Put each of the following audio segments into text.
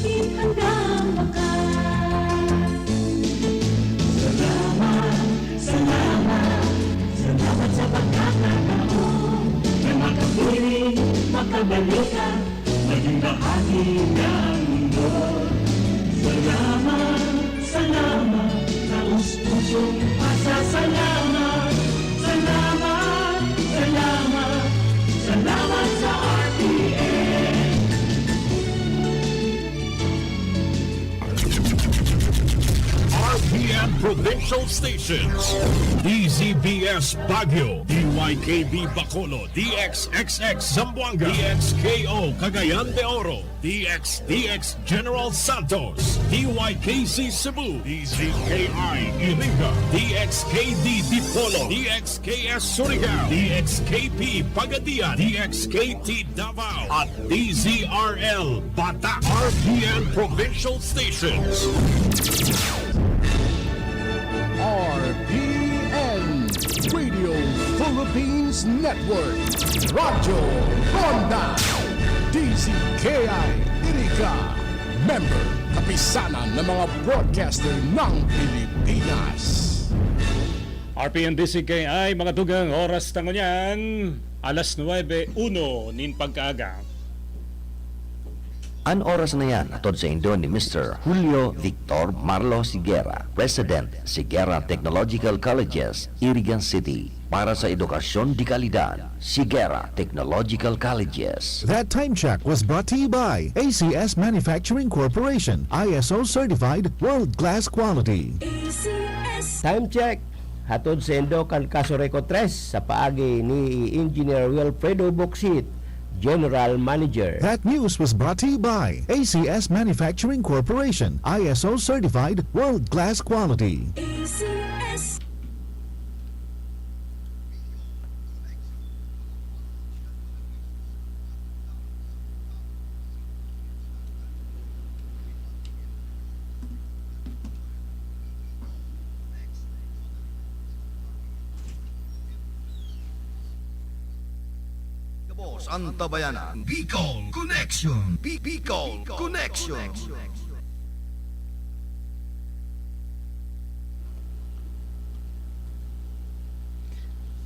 laging handang wakas. Salamat sa pagkakataon na makapiling, makabalikan, maging bahagi ng mundo. Salamat, taos-pusong pasasalamat. Salamat sa RPN. RPN Provincial Stations, DZBS Baguio, DYKB Bacolod, DXXX Zamboanga, DXKO Cagayan de Oro, DXDX General Santos, DYKC Cebu, DZKI Iriga, DXKD Dipolo, DXKS Surigao, DXKP Pagadian, DXKT Davao, at DZRL Bata. RPN Provincial Stations. RPN Radio Philippines Network, Radyo Ronda, DZKI Iriga, member kapisanan ng mga broadcaster ng Pilipinas. RPN DZKI, mga tugang oras tango niyan, alas 9:01 nin pagkaaga. An oras na yan atod sa Indo ni Mr. Julio Victor Marlo Siguera, President, Siguera Technological Colleges, Irigan City. Para sa edukasyon di kalidad, Siguera Technological Colleges. That time check was brought to you by ACS Manufacturing Corporation, ISO certified world-class quality. ACS. Time check. Hatod sa Indo kan Kasoreco 3 sa paagi ni Engineer Wilfredo Boxit, General Manager. That news was brought to you by ACS Manufacturing Corporation, ISO certified world-class quality. ACS. Antabayanan, Bicol Connection, Bicol Connection.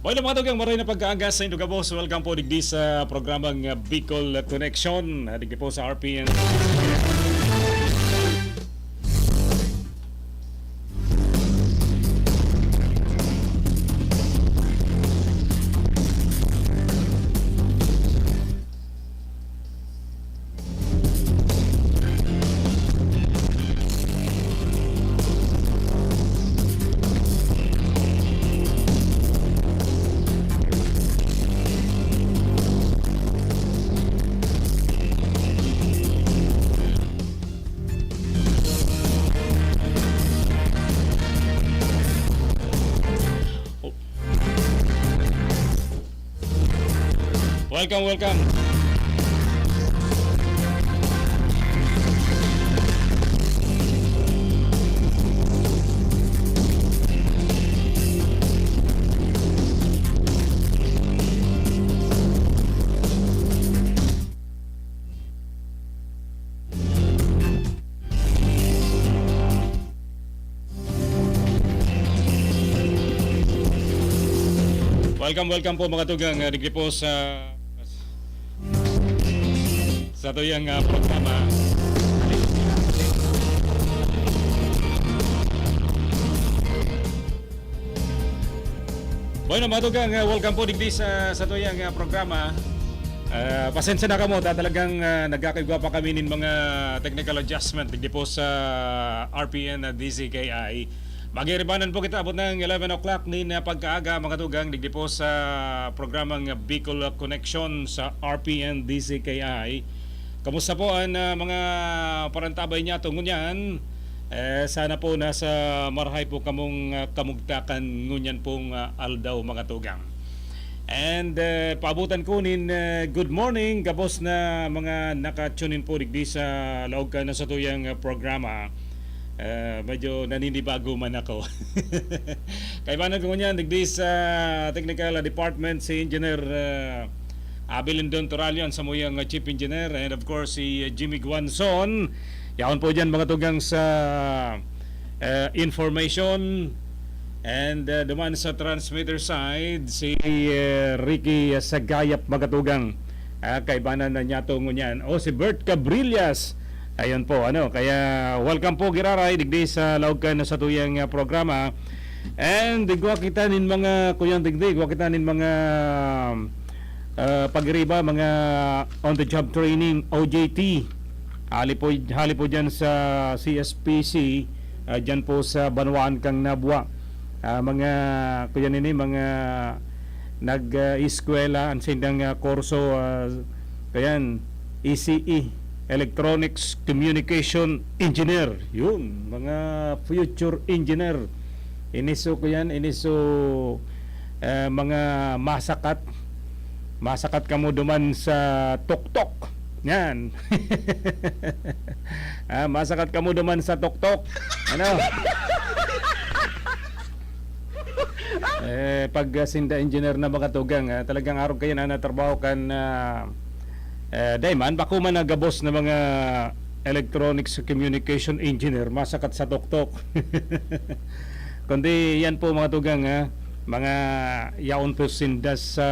Boy mga tugang maray na pagkaaga sa Indo Gabos. Welcome po digdi sa programang Bicol Connection. Digdi po sa RPN. Welcome. Welcome po mga tugang digdi po sa tuyang programa. Bueno mga tugang, welcome po digdi sa tuyang programa. Pasensya na kamo, talagang nagkakaigwa pa kami ng mga technical adjustment digdi po sa RPN DZKI. Magiribanan po kita abot ng 11 o'clock ni pagkaaga mga tugang digdi po sa programang Bicol Connection sa RPN DZKI. Kamusta po ang mga parantabay niya tungo niyan? Sana po nasa marhay po kamong kamugtakan ngunyan pong aldaw mga tugang. And paabutan ko nin good morning kapos na mga nakatunin po digdi sa laog ka na sa tuyang programa. Medyo naninibago man ako. Kaibanan ko niyan digdi sa technical department si Engineer Abilindon Toralion sa muyang Chief Engineer, and of course si Jimmy Guanzon, Yaon po dyan mga tugang sa information. And duman sa transmitter side, si Ricky Sagayap mga tugang. Kaibanan na niya tungo niyan. O si Bert Cabrillas. Ayun po, kaya welcome po giraray digdi sa laugkan sa tuyang programa. And digwa kita nin mga kuyang digdi, digwa kita nin mga pagriba, mga on the job training, OJT. Hali po dyan sa CSPC, dyan po sa Banwaan kang Nabwa. Mga kuya nini, mga nag-eskwela ang sindang kurso, kayan, ECE, Electronics Communication Engineer. Yun, mga future engineer. Iniso ko yan, mga masakat kamo duman sa tuktok. Yan. Masakat kamo duman sa tuktok. Pag sinda engineer na makatugang, talagang araw kayo na natrabaho kan dayman, bako man nagabos na mga electronics communication engineer, masakat sa tuktok. Kundi yan po mga tugang, mga yaon po sinda sa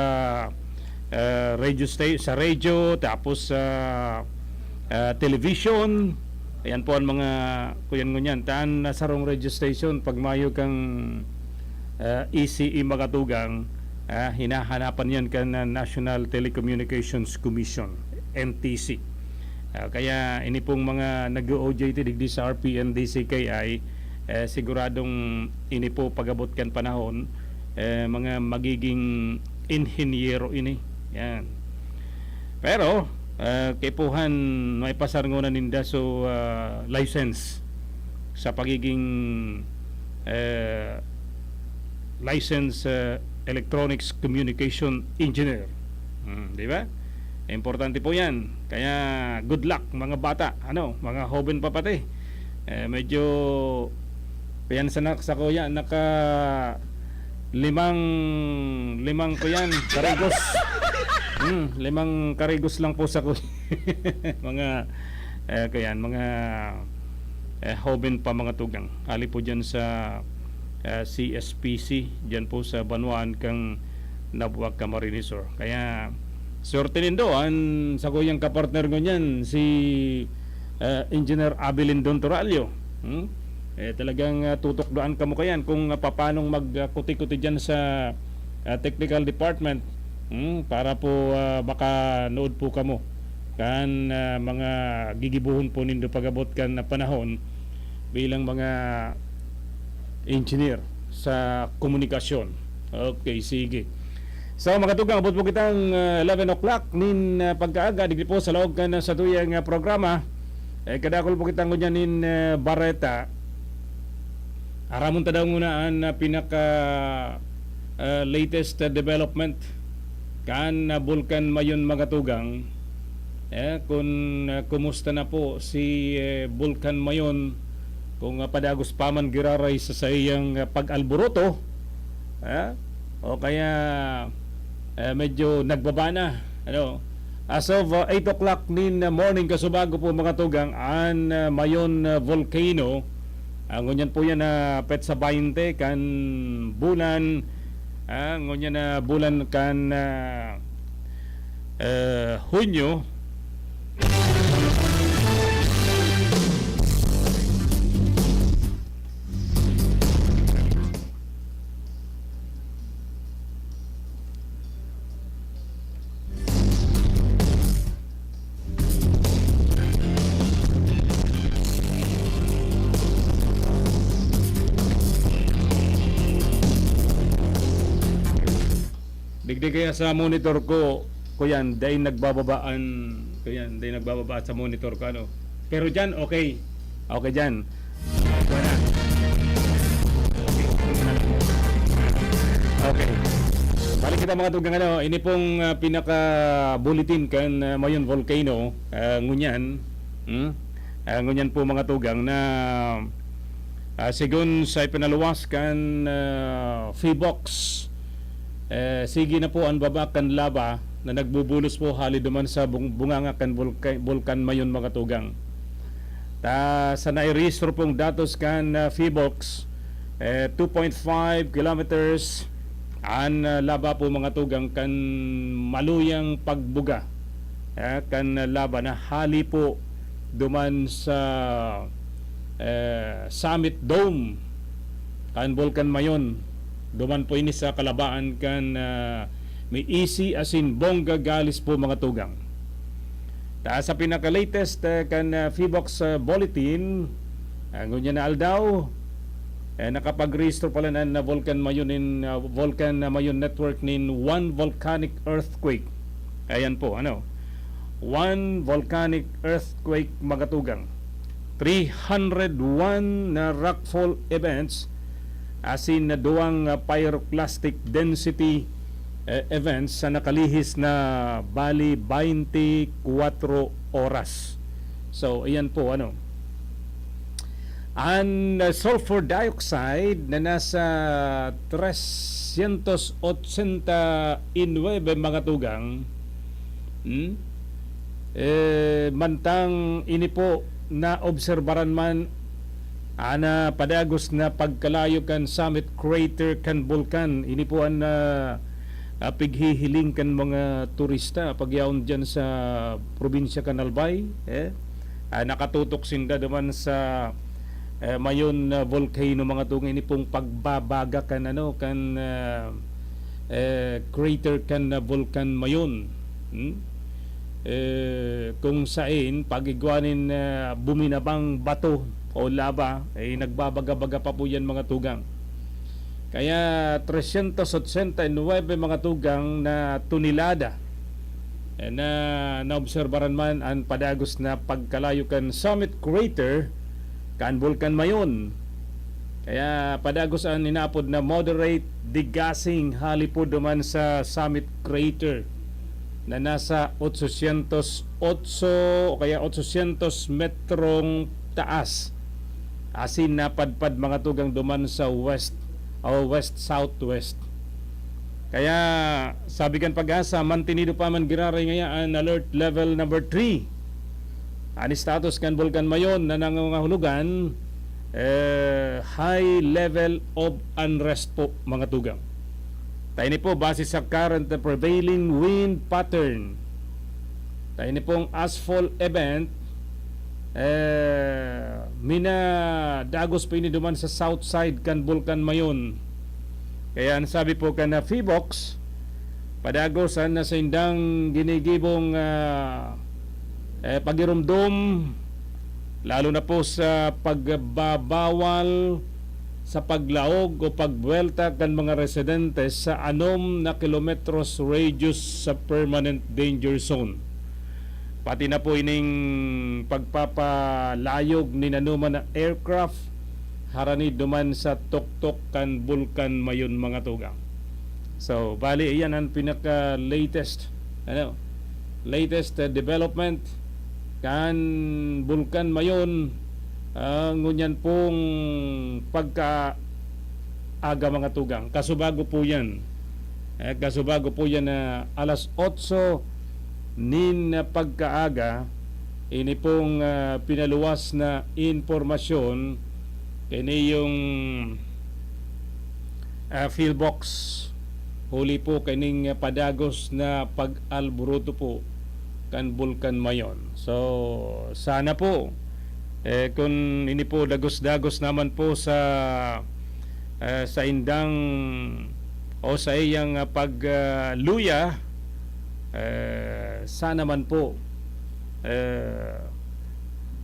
radio station, sa radio, tapos sa television. Ayan po ang mga kuyan ngunyan. Taan nasarong radio station, pag mayo kang ECE makatugang, hinahanapan yan ka na National Telecommunications Commission, NTC. Kaya ini pong mga nag-OJT digdi sa RPN DCKI, siguradong ini po pagabot kan panahon, mga magiging inhinyero ini. Yan. Pero kaipuhan may pasarngonan ninda so license sa pagiging license electronics communication engineer. Di ba? Importante po 'yan. Kaya good luck mga bata, mga hoben pa pati. Medyo yan sa kuya naka limang ko yan karigos. Limang karigos lang po sa kuya. Mga kayan, mga hoben pa mga tugang. Ali po dyan sa CSPC, dyan po sa Banwaan kang Nabuwag Camarinesor. Kaya sorte nindo sa kuyang kapartner ko niyan, si Engineer Abilin Don Toralio. Talagang tutukdoan ka mo kayan kung papanong magkuti-kuti dyan sa technical department, para po baka nood po kamo kan mga gigibuhon po nindo pagabot kan na panahon bilang mga engineer sa komunikasyon. Okay, sige. So mga tugang, abot po kitang 11 o'clock nin pagkaaga digdi po sa loob kan sa tuyang programa. Kadakol po kitang ngunyan nin Barreta. Aramon ta daw muna ang pinaka latest development kan Bulkan Mayon mga tugang. Kung kumusta na po si Bulkan Mayon, kung padagos pa man giraray sa iyang pag-alburoto, o kaya medyo nagbaba na. As of 8 o'clock nin morning kasubago po mga tugang ang Mayon volcano. Ang ngunyan po yan na petsa 20 kan bulan, ngunyan na bulan kan Hunyo. Digdi kaya sa monitor ko yan, dahil nagbababaan sa monitor ko Pero dyan, okay. Okay dyan. Okay. Balik kita mga tugang ini pong pinaka-bulletin kan Mayon Volcano, ngunyan. Ngunyan po mga tugang na sigun sa ipinaluwas kan Feebox. Sige na po ang babakan lava na nagbubulos po hali duman sa bunganga kan Bulkan Mayon mga tugang. Sa nairehistro pong datos kan Phibox 2.5 kilometers an laba po mga tugang kan maluyang pagbuga kan laba na hali po duman sa Summit Dome kan Volcan Mayon, duman po ini sa kalabaan kan may easy asin bongga galis po mga tugang. Sa pinaka-latest kan Phibox bulletin ngunya na aldaw nakapag-register pala na Volcan Mayon Volcan Mayon network nin one volcanic earthquake. Ayan po, one volcanic earthquake mga tugang. 301 na rockfall events asin na duwang pyroclastic density events sa nakalihis na bali 24 oras. So ayan po ang sulfur dioxide na nasa 389 mga tugang mantang ini po na obserbaran man ana padagos na pagkalayo kan summit crater kan bulkan. Ini po ang pighihiling kan mga turista pagyaon dyan sa probinsya kan Albay. Nakatutok sinda naman sa Mayon volcano mga tunga. Ini pong pagbabaga kan crater kan Volcan Mayon. Kung saan pagigwanin buminabang bato o lava ay nagbabaga-baga pa po yan mga tugang. Kaya 389 mga tugang na tunilada na naobserbaran man ang padagos na pagkalayo kan summit crater kan Volcan Mayon. Kaya padagos ang inapod na moderate degassing halipod duman sa summit crater na nasa 808 o kaya 800 metrong taas asin napadpad mga tugang duman sa west o west-southwest. Kaya sabi kan Pag-asa mantinido pa man giraray ngayaan alert level number 3 ani status kan Volcan Mayon na nangangahulugan high level of unrest po mga tugang. Tayo ni po base sa current prevailing wind pattern. Tayo ni pong asphalt event mina dagos po ini duman sa south side kan Volcan Mayon. Kaya ang sabi po kan Phibox padagosan na sa indang ginigibong pagirumdum lalo na po sa pagbabawal sa paglaog o pagbuelta kan mga residente sa 6 na kilometros radius sa permanent danger zone. Pati na po ining pagpapalayog ni nanuman na aircraft harani duman sa tuktok kan Volcan Mayon mga tugang. So bali iyan ang pinaka latest development kan Volcan Mayon. Ngunyan pong pagkaaga mga tugang. Kasubago po yan na alas 8 nin pagkaaga ini pong pinaluwas na informasyon kini yung Phibox huli po kining padagos na pag-alburuto po kan Volcan Mayon. So sana po kung ini po dagos-dagos naman po sa indang o sa iyang pagluya sana man po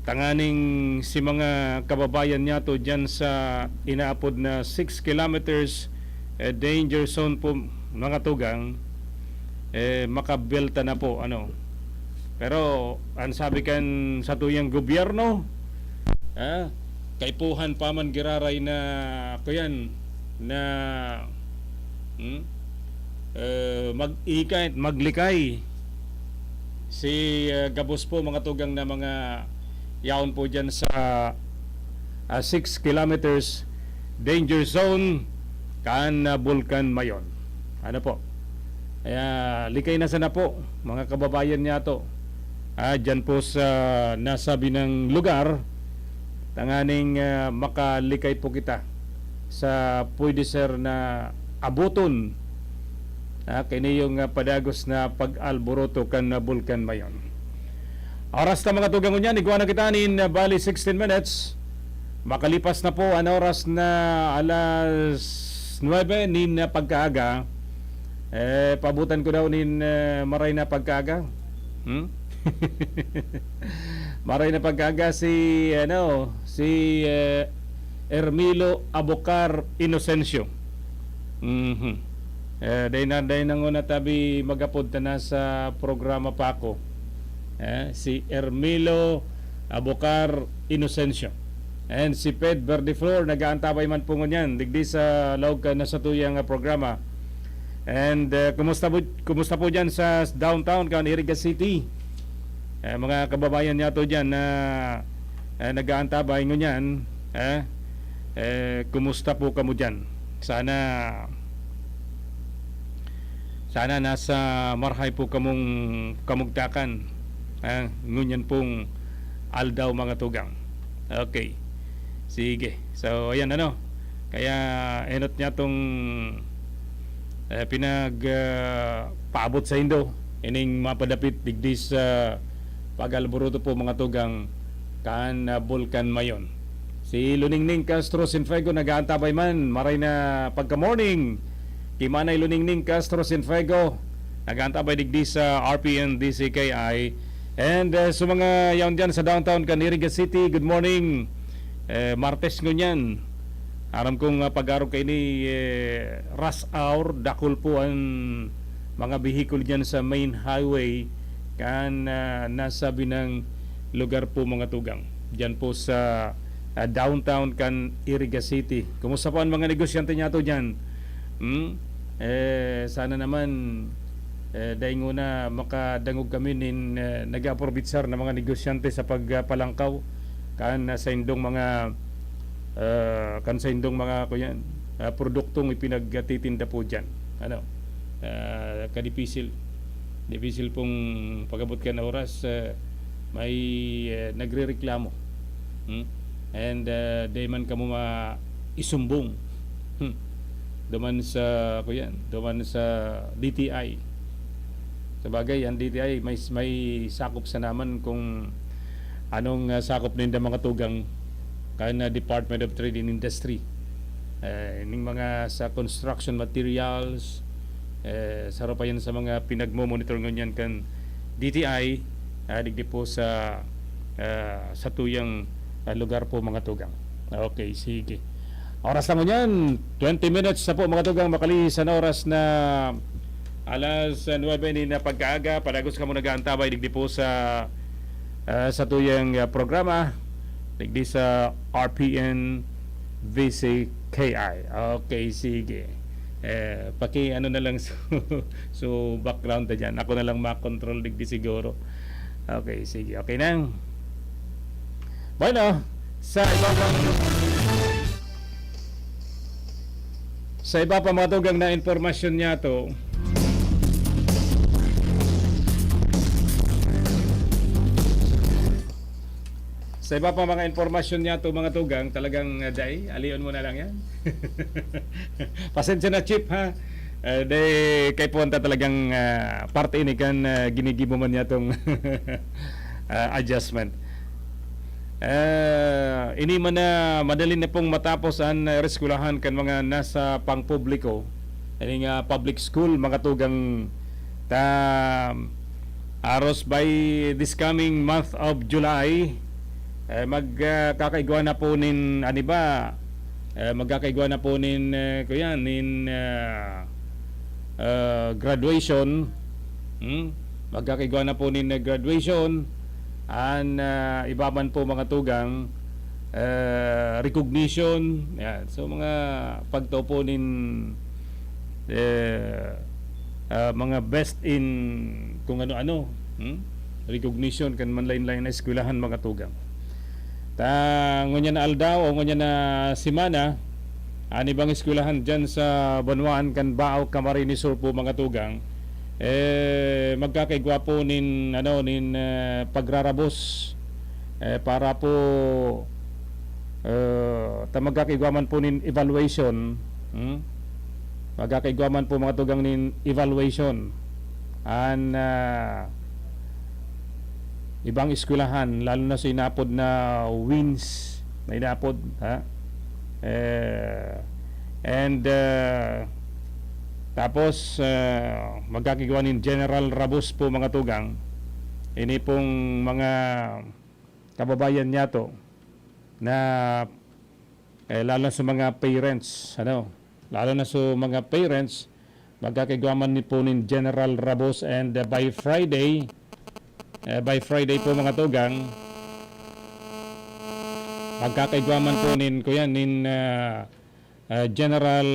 tanganing si mga kababayan niya to dyan sa inaapod na 6 kilometers danger zone po mga tugang makabelta na po pero ang sabi kan sa tuyang gobyerno kaipuhan pa man giraray na kuyan na mag-ikay, maglikay si gabos po mga tugang na mga yaon po dyan sa 6 kilometers danger zone kan Volcan Mayon. Po? Kaya likay na sana po mga kababayan niya to. Dyan po sa nasabi ng lugar tanganing makalikay po kita sa pwede sir na abuton kini yung padagos na pag-alboroto kan bulkan mayon. Oras na mga tugang niyan, iguana kita nin bali 16 minutes. Makalipas na po ang oras na alas 9 nin pagkaaga. Pabutan ko daw nin maray na pagkaaga. Maray na pagkaaga si Ermilo Abocar Inocencio. Day nang una tabi magapod na sa programa pa ako. Si Ermilo Abocar Inocencio. And si Ped Verdiflor nagaantabay man po ngunyan digdi sa lawg na sa tuyang programa. And kumusta po dyan sa downtown Iriga City? Mga kababayan niya to dyan na nagaantabay ngunyan. Kumusta po kamo dyan? Sana nasa marhay po kamugtakan. Ngunyan pong aldaw mga tugang. Okay. Sige. So ayan kaya enot niya tong paabot sa Indo ining mapadapit digdi sa pag-alboroto po mga tugang kan bulkan mayon. Si Luningning Castro Sinfego nagaantabay man maray na pagka-morning. Kimanay Luningning Castro Sinfego nagaantabay digdi sa RPN DCKI. And sa mga yaon dyan sa downtown Iriga City, good morning. Martes ngunyan. Aram kong pag-araw kay ni rush hour, dakol po ang mga vehicle dyan sa main highway kan nasa binang lugar po mga tugang. Dyan po sa downtown Iriga City. Kumusta po ang mga negosyante niya to dyan? Sana naman dahil una makadangog kami nin nag-aprorbitsar na mga negosyante sa pagpalangkaw kan sa indong mga kuyan produktong ipinagtitinda po dyan. Kadipisil pong pagabot ka na oras may nagre-reklamo and day man kamo isumbong duman sa DTI. Sabagay ang DTI may sakop sa naman kung anong sakop ninda mga tugang kan Department of Trade and Industry. Ining mga sa construction materials, saro pa yan sa mga pinagmo-monitor ngunyan kan DTI, digdi po sa tuyang lugar po mga tugang. Okay, sige. Oras lang ngunyan, 20 minutes na po mga tugang makalisan na oras na alas 9 na pagkaaga. Padagos ka mo nag-aantabay digdi po sa tuyang programa digdi sa RPN VCKI. Okay, sige. Paki na lang so background na dyan. Ako na lang makontrol digdi siguro. Okay, sige. Okay na. Bueno, sa iba pa mga tugang na informasyon niya to. Sa iba pa mga informasyon niya to mga tugang, talagang alion mo na lang yan. Pasensya na Chip ha. Kay punta talagang parte ini kan ginigibo man niya tong adjustment. Ini man na madali na pong matapos ang reskulahan kan mga nasa pangpubliko. Ini nga public school mga tugang aros by this coming month of July. Magkakaigwa na po nin magkakaigwa na po nin graduation. Magkakaigwa na po nin graduation and iba man po mga tugang recognition. Yan. So mga pagtao po nin mga best in kung ano-ano recognition kan man lain-lain na eskwelahan mga tugang. Ngunyan na aldaw o ngunyan na simana ani bang eskwelahan dyan sa Banwaan kan Baaw Camarines Sur po mga tugang magkakaigwa po nin pagrarabos para po magkakaigwaman po nin evaluation, magkakaigwaman po mga tugang nin evaluation an ibang eskwelahan, lalo na sa inapod na wins na inapod, ha? Tapos magkakagawa ni General Rabos po mga tugang. Ini pong mga kababayan niya to na lalo na sa mga parents, lalo na sa mga parents, magkakagawa ni po ni General Rabos, and by Friday po mga tugang, magkakaigwaman po nin General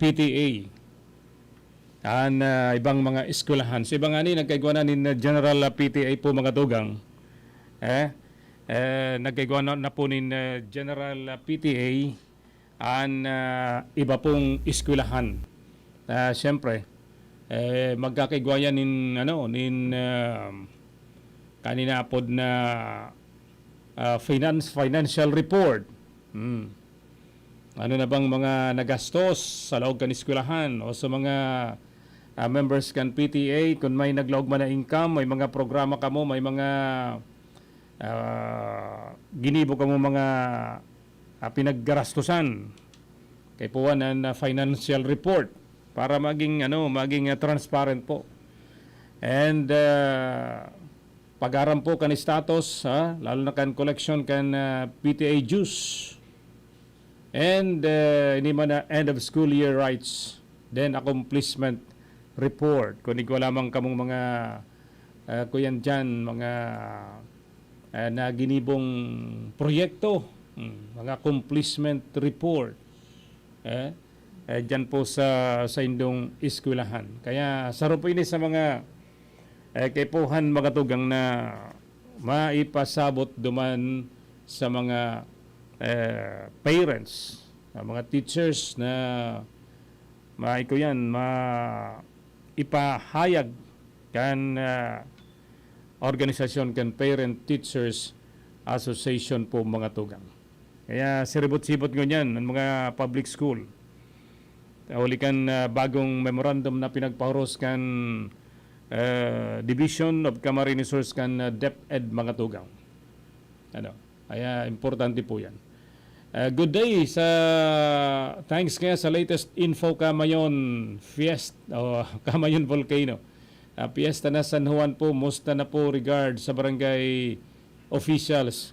PTA an ibang mga eskwelahan. So ibang ani nagkaigwanan nin General PTA po mga tugang. Nagkaigwanan na po nin General PTA an iba pong eskwelahan. Siyempre magkakaigwayan nin kanina pod na financial report. Ano na bang mga nagastos sa loob kan eskwelahan o sa mga members kan PTA, kung may naglaog man na income, may mga programa kamo, may mga ginibo kamo mga pinaggarastusan kay puwan na financial report para maging transparent po. And pag-aram po kan status, lalo na kan collection kan PTA dues, and ini man na end of school year rights, then accomplishment report. Kung ko lamang kamong mga kuyan dyan, mga na ginibong proyekto, mga accomplishment report, dyan po sa indong eskwelahan. Kaya saro po ini sa mga kaipuhan mga tugang na maipasabot duman sa mga parents, mga teachers na ipahayag kan organisasyon kan Parent Teachers Association po mga tugang. Kaya siribot-sibot ngunyan ang mga public school. Uli kan bagong memorandum na pinagpahuros kan Division of Camarines Resource kan DepEd mga tugang. Kaya importante po yan. Good day thanks kaya sa latest info Camayon Camayon Volcano. Fiesta na San Juan po, musta na po regard sa barangay officials.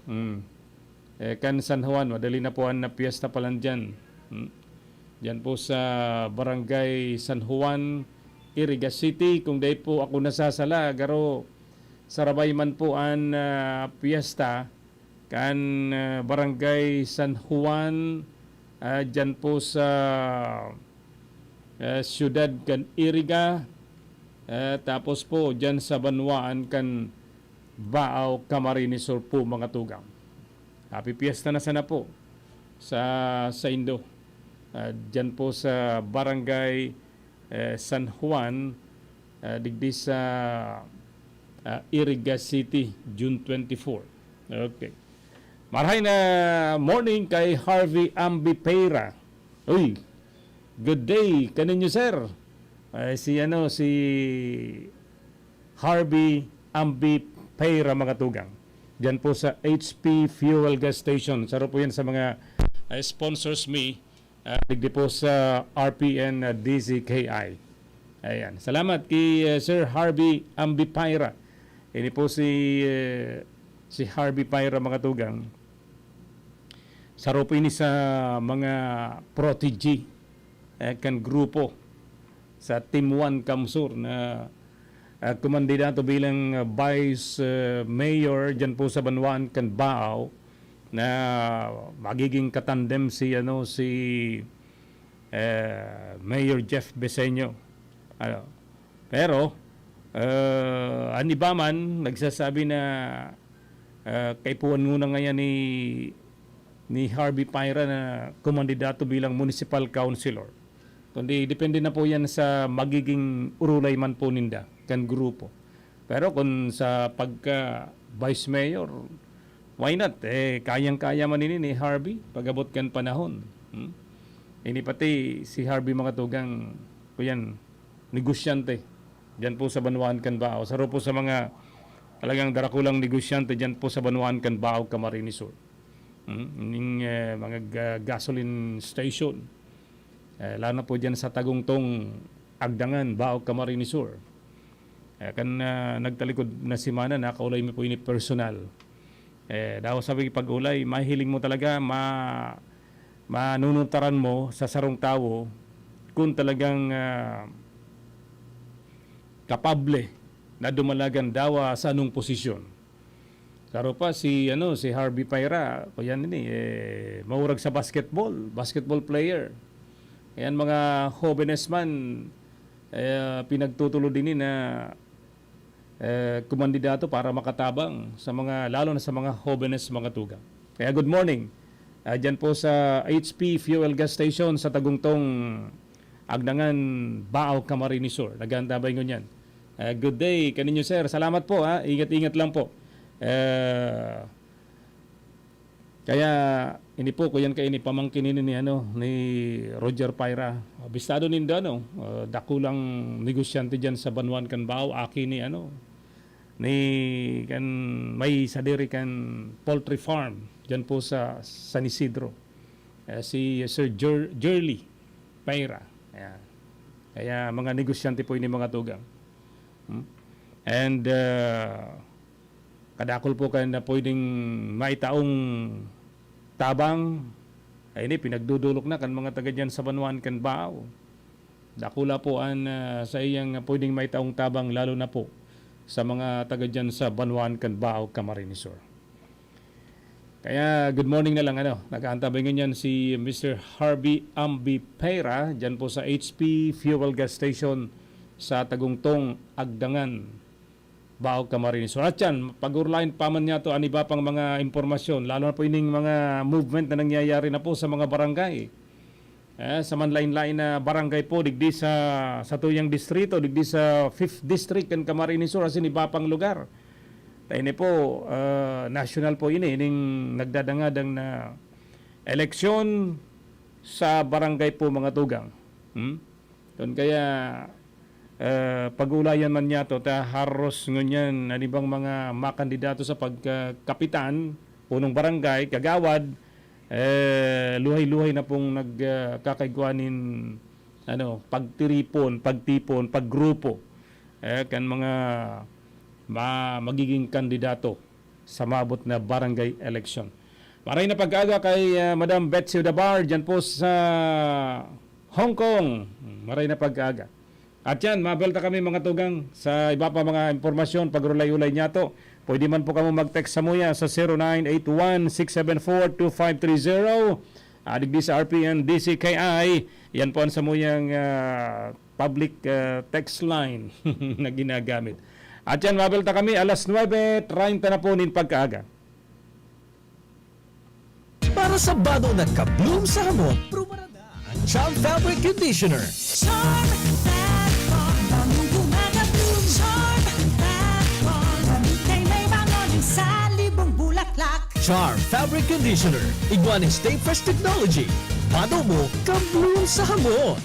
Kan San Juan, madali na po na fiesta pa lang dyan. Dyan po sa barangay San Juan, Iriga City. Kung day po ako nasasala, garo sarabay man po ang fiesta kan barangay San Juan, dyan po sa siyudad kan Iriga, tapos po dyan sa Banwaan kan Baaw, Camarines Sur po mga tugang. Happy fiesta na sana po sa Indo. Dyan po sa barangay San Juan, digdi sa Iriga City, June 24. Okay. Marahay na morning kay Harvey Ambipeira. Uy, good day kaninyo sir. Si Harvey Ambipeira mga tugang. Diyan po sa HP Fuel Gas Station. Saro po yan sa mga sponsors me. Digdi po sa RPN DZKI. Ayan. Salamat kay Sir Harvey Ambipeira. Ini po si Harvey Peira mga tugang. Saro po ini sa mga protege kan grupo sa Team 1 Kamsur na kumandidato bilang Vice Mayor dyan po sa Banwaan kan Baaw, na magiging katandem si Mayor Jeff Beseño. Pero ani ba man nagsasabi na kaipuan muna ngayon ni Harvey Peira na kumandidato bilang municipal councilor. Kundi depende na po yan sa magiging urulay man po ninda kan grupo. Pero kung sa pagka vice mayor, Why not? Kayang-kaya man ini ni Harvey pagabot kan panahon. Ini pati si Harvey mga tugang kuyan negosyante diyan po sa Banwaan Canbao. Saro po sa mga talagang darakulang negosyante diyan po sa Banwaan Canbao, Camarines Sur. Ning mga gasoline station. Lalo na po diyan sa Tagungtong, Agdangan, Bao, Camarines Sur. Kan nagtalikod na simana nakaulay mo po ini personal. Daw sabi pag-ulay, mahiling mo talaga manununtaran mo sa sarong tao kung talagang kapable na dumalagan daw sa anong posisyon. Saro pa si Harvey Paira, o yan ini maurag sa basketball player. Ayan mga jóvenes man pinagtutulo din na kumandidato para makatabang sa mga lalo na sa mga jóvenes mga tugang. Kaya good morning. Diyan po sa HP Fuel Gas Station sa Tagungtong, Agdangan, Bao, Camarines Sur. Nagantabay ko niyan. Good day kaninyo sir. Salamat po ha. Ingat-ingat lang po. Kaya ini po ko yan kay ni pamangkinin ni Roger Paira. Bistado nindo dakulang negosyante diyan sa Banwaan Canbao, aki ni kan may sadiri kan poultry farm diyan po sa San Isidro. Si Sir Jerly Paira. Kaya mga negosyante po ini mga tugang. And kadakol po kayo na pwedeng maitaong tabang. Ini pinagdudulok na kan mga taga dyan sa Banwaan Canbao. Dakula po sa iyang pwedeng maitaong tabang lalo na po sa mga taga dyan sa Banwaan Canbao, Camarines Sur. Kaya good morning na lang nag-aantabay ganyan si Mr. Harvey Ambi Peira dyan po sa HP Fuel Gas Station sa Tagungtong, Agdangan, Bao, Camarines Sur. At yan, pag-urlain pa man niya to aniba pang mga impormasyon, lalo na po ining mga movement na nangyayari na po sa mga barangay. Sa manlain-lain na barangay po, digdi sa tuyang distrito, digdi sa 5th District ng Camarines Sur, asin iba pang lugar. Tayo po, national po ining nagdadangadang na eleksyon sa barangay po mga tugang. Doon kaya pag-ulayan man niya to haros ngunyan anibang mga makandidato sa pagkapitan punong barangay kagawad luhay-luhay na pong nagkakaigwanin pagtipon, paggrupo kan mga magiging kandidato sa mabot na barangay election. Maray na pag-aga kay Madam Betsy Odabar dyan po sa Hong Kong. Maray na pag-aga. At yan, mabelta kami mga tugang sa iba pa mga impormasyon pag-ulay-ulay niya to. Pwede man po kamo mag-text sa muya sa 0981-674-2530. Digdi sa RPN DCKI. Yan po ang sa muyang public text line na ginagamit. At yan, mabelta kami alas 9:30 na po nin pagkaaga. Para sa bado na kabloom sa hamon, prumarada ang Charm Fabric Conditioner. Charm that one, bagong gumagabloom. Charm that one, ika'y may bangon sa libong bulaklak. Charm Fabric Conditioner. Iguaning Stay Fresh Technology. Bado mo, kabloom sa hamon.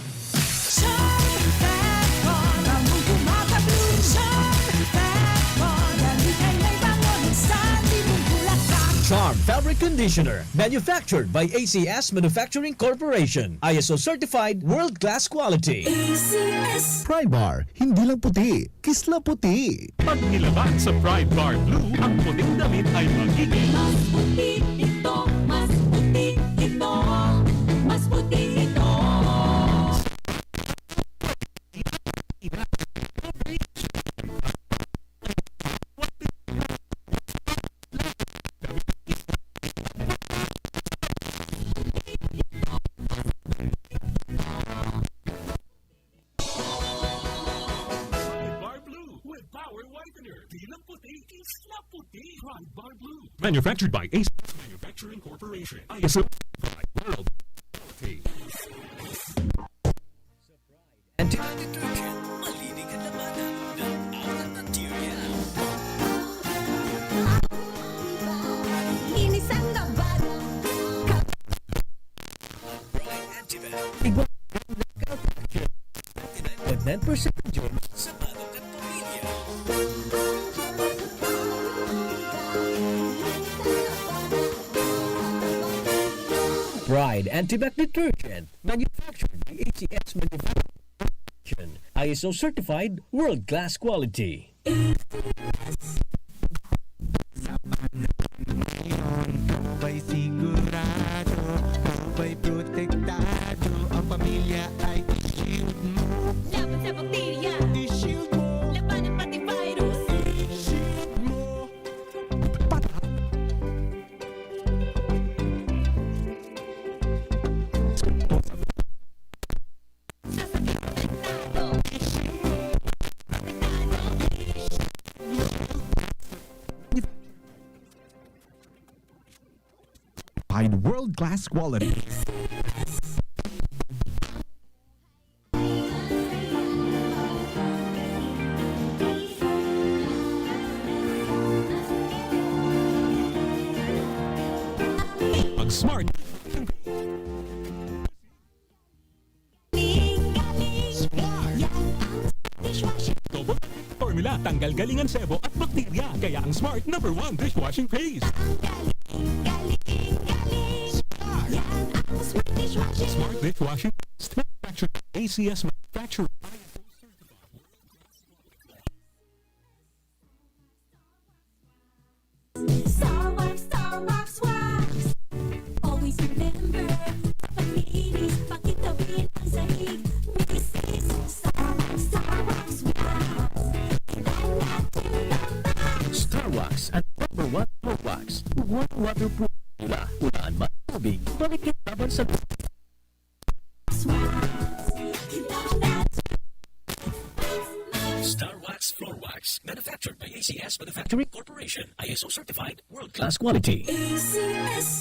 Charm that one, bagong gumagabloom. Charm that one, ika'y may bangon sa libong bulaklak. Charm Fabric Conditioner. Manufactured by ACS Manufacturing Corporation. ISO certified world-class quality. ACS. Pride Bar, hindi lang puti, kisla puti. Pag nilaban sa Pride Bar Blue, ang puting damit ay magiging Mas puti ito, mas puti ito, mas puti ito. Bar Blue with Power Whitener. Bilang puti, isla puti. Pride Bar Blue. Manufactured by Ace Manufacturing Corporation. ISO by World Quality. Anti-detergent. Malinig ang labanan ng awat bacteria. 10% sa balot at pamilya. Pride Antibac Detergent, manufactured by ACS Manufacturing, ISO certified, world-class quality. Aba'y sigurado, aba'y protektado, ang pamilya ay i-shield mo. Laban sa bakterya, I-shield mo, labanan pati virus. i-shield mo. World-class quality. Pag smart, Tobo formula, tanggal galingan sebo at bakterya. Kaya ang Smart #1 dishwashing paste. Smart dishwashing paste. Manufactured by ACS Manufacturing. Star Wax Wax. Always remember, pag-iinis, pakitawin ang sahig. Mrs. Star Wax Wax. Ilan natin naman. Star Wax at #1 Pro Wax. Waterproof nila. Ulaan man tubig. Balikit laban sa Star Wax Floor Wax, manufactured by ACS Manufacturing Corporation, ISO certified, world-class quality.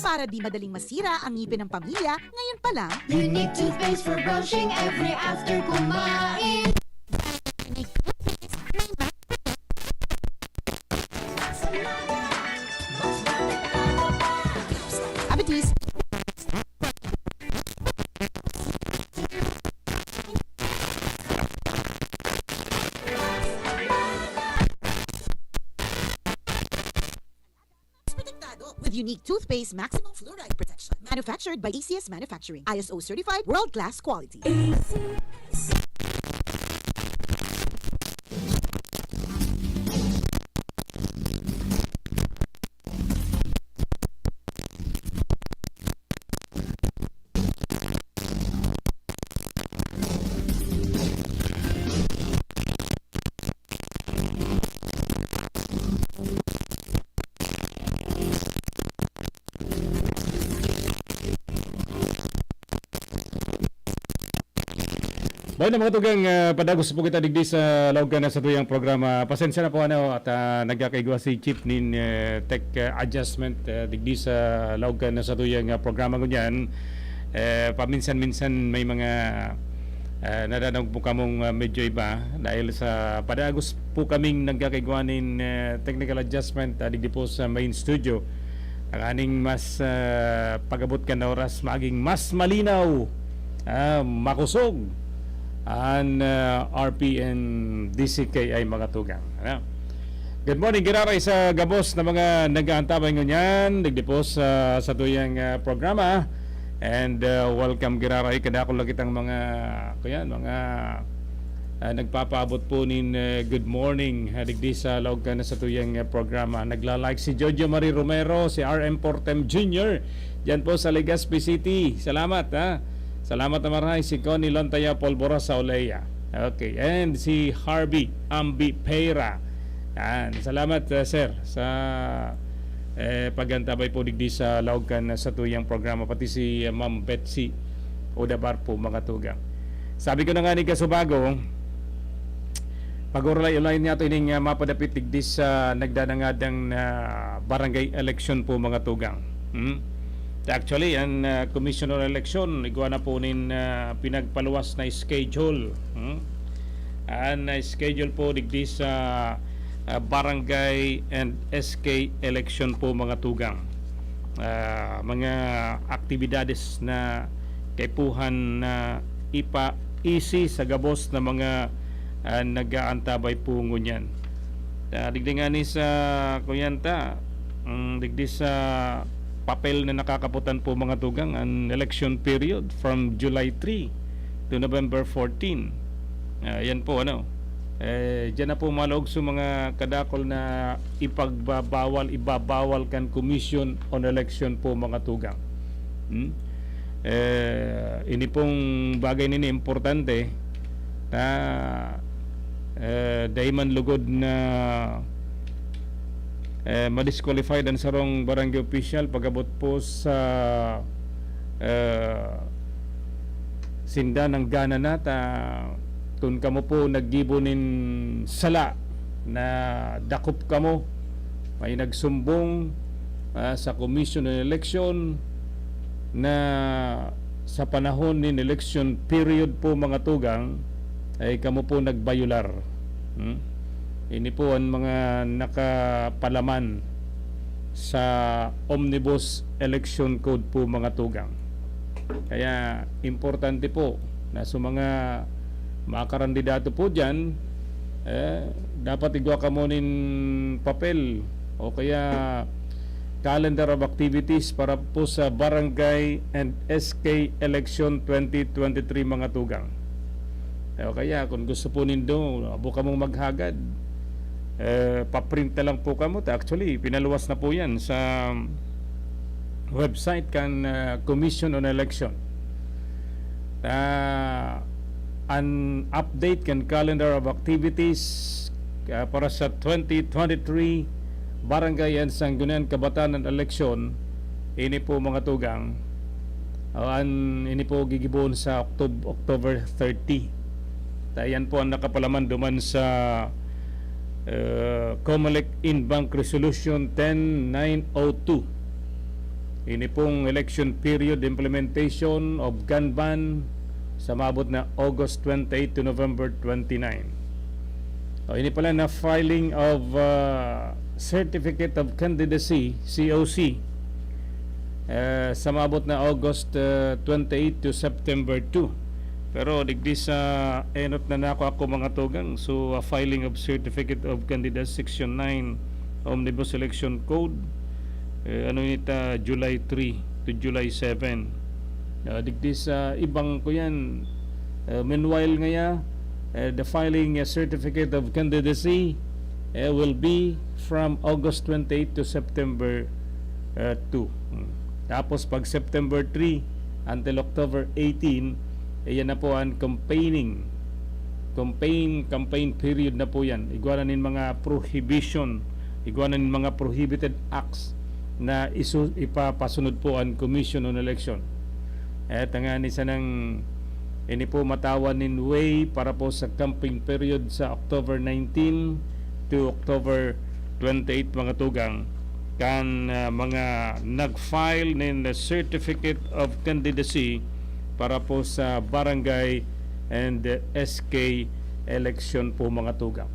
Para di madaling masira ang ngipin ng pamilya, ngayon pa lang, Unique toothpaste for brushing every after kumain. Abetis, with unique toothpaste maximum fluoride protection. Manufactured by ACS Manufacturing. ISO certified, world-class quality. Bayan na mga tugang padagos po kita digdi sa lawgan na sa tuyang programa. Pasensya na po at nagkakaigwa si Chief nin tech adjustment digdi sa lawgan na sa tuyang programa ko niyan. Paminsan-minsan may mga nadadag po kamong medyo iba dahil sa padagos po kaming nagkakaigwa nin technical adjustment digdi po sa main studio. Ang aning mas pagabot ka na oras maging mas malinaw, makusog ang RPN DCK ay mga tugang. Good morning, giraray sa gabos na mga nag-aantabay ngunyan, nagdipos sa tuyang programa. And welcome giraray, kadako lang kitang mga nagpapaabot po nin good morning, digdi sa log na sa tuyang programa. Nagla-like si Jojo Marie Romero, si RM Portem Jr. Diyan po sa Legazpi City. Salamat Salamat na maraming si Connie Lontaya Polbora sa Oleya. Okay, and si Harvey Ambi Peira. Salamat sir sa pagantabay po digdi sa lawgan sa tuyang programa, pati si Ma'am Betsy Odabar po mga tugang. Sabi ko na nga ni Kasubago, pag-urlay niya ito ining mapadapit digdi sa nagdanangadang barangay election po mga tugang. Actually, ang commissioner election, igwa na po nin pinagpaluwas na schedule. Ang schedule po digdi sa barangay and SK election po mga tugang. Mga aktibidades na kaipuhan na ipa-easy sa gabos na mga nag-aantabay pungo niyan. Digdi nga ni sa kuyanta, digdi sa papel na nakakaputan po mga tugang ang election period from July 3 to November 14. Yan po diyan na po malog sa mga kadakol na ibabawal kan Commission on Election po mga tugang. Ini pong bagay nini importante na dahil man lugod na ma-disqualified ang sarong barangay official pagabot po sa sinda ng gana na kung kamo po naggibonin sala na dakop kamo may nagsumbong sa Commission on Election na sa panahon ni election period po mga tugang ay kamo po nagbayular. Ini po ang mga nakapalaman sa Omnibus Election Code po mga tugang. Kaya importante po na sa mga makakandidato po dyan, dapat igwa ka mo nin papel o kaya calendar of activities para po sa Barangay and SK Election 2023 mga tugang. O kaya kung gusto po nindo, buka mong maghagad, paprint na lang po kamo. Actually, pinaluwas na po yan sa website kan Commission on Election. An update kan calendar of activities para sa 2023 Barangay and Sangguniang Kabatanan Election. Ini po mga tugang, ini po gigibuon sa October 30. Yan po ang nakapalaman duman sa COMELEC In-Bank Resolution 10902. Ini pong election period implementation of gun ban sa maabot na August 28 to November 29. Ini pala na filing of Certificate of Candidacy, COC, sa maabot na August 28 to September 2. Pero digdi sa enot na ako mga tugang, so filing of Certificate of Candidacy Section 9 Omnibus Election Code, nita July 3 to July 7. Digdi sa ibang ko yan. Meanwhile ngaya, the filing certificate of candidacy will be from August 28 to September 2. Tapos pag September 3 until October 18, yan na po ang campaign period na po yan. Iguanan ng mga prohibition, iguanan ng mga prohibited acts na ipapasunod po ang Commission on Election. Nga ni sanang ini po matawan in way para po sa campaign period sa October 19 to October 28 mga tugang kan mga nag-file ng Certificate of Candidacy para po sa Barangay and SK Election po mga tugang.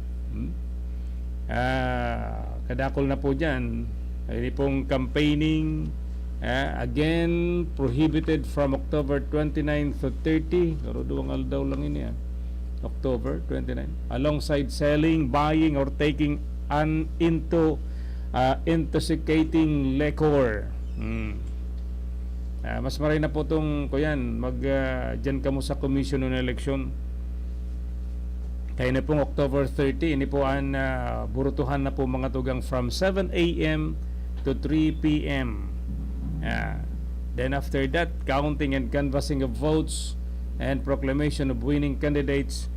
Kadakol na po dyan. Ini pong campaigning again prohibited from October 29 to 30. Pero duwang aldaw lang ini October 29. Alongside selling, buying or taking intoxicating liquor. Mas maray na po itong kuyan dyan kamo sa Commission on Election. Kaya na pong October 30, ini po ang burutuhan na po mga tugang from 7 a.m. to 3 p.m. Then after that, counting and canvassing of votes and proclamation of winning candidates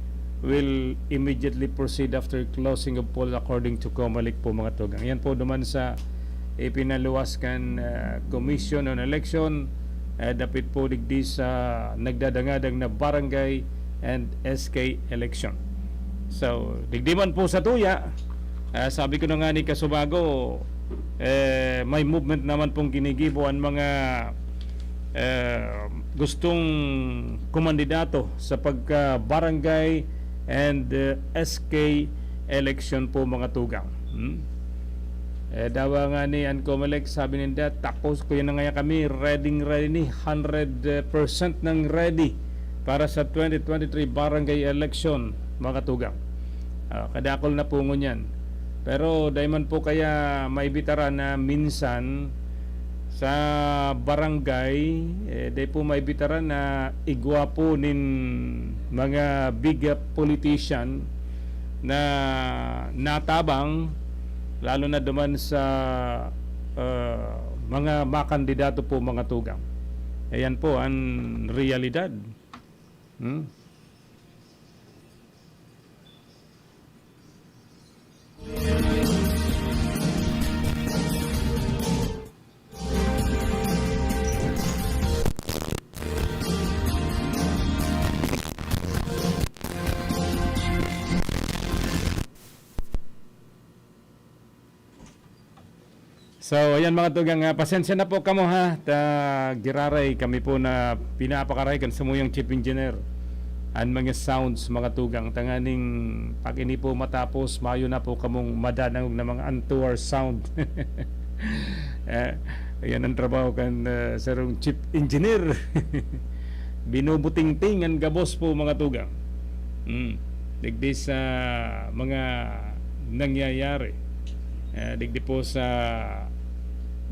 will immediately proceed after closing of poll according to COMELEC po mga tugang. Yan po naman sa ipinaluwaskan Commission on Election, dapit po digdi sa nagdadangadang na Barangay and SK Election. So digdi man po sa tuya, sabi ko na nga ni Kasubago, may movement naman pong ginigibo ang mga gustong kumandidato sa pagka Barangay and SK Election po mga tugang. Dawa nga ni COMELEC, sabi ninda, takos ko yun na nga kami, ready ni 100% ng ready para sa 2023 Barangay Election mga tugang. Kadakol na po ngunyan. Pero dahil man po kaya may bitaran na minsan sa barangay, dahil po may bitaran na igwa po nin mga big politician na natabang, lalo na duman sa mga makandidato po mga tugang. Ayan po ang realidad. So, ayan mga tugang, pasensya na po kamo ha. Giraray kami po na pinapakaray kan sumuyang chief engineer ang mga sounds mga tugang. Tanganing pag ini po matapos, mayo na po kamong madanang na mga untour sound. Ayan ang trabaho kan sarong chief engineer. Binubuting-ting ang gabos po mga tugang. Digdi sa mga nangyayari. Digdi po sa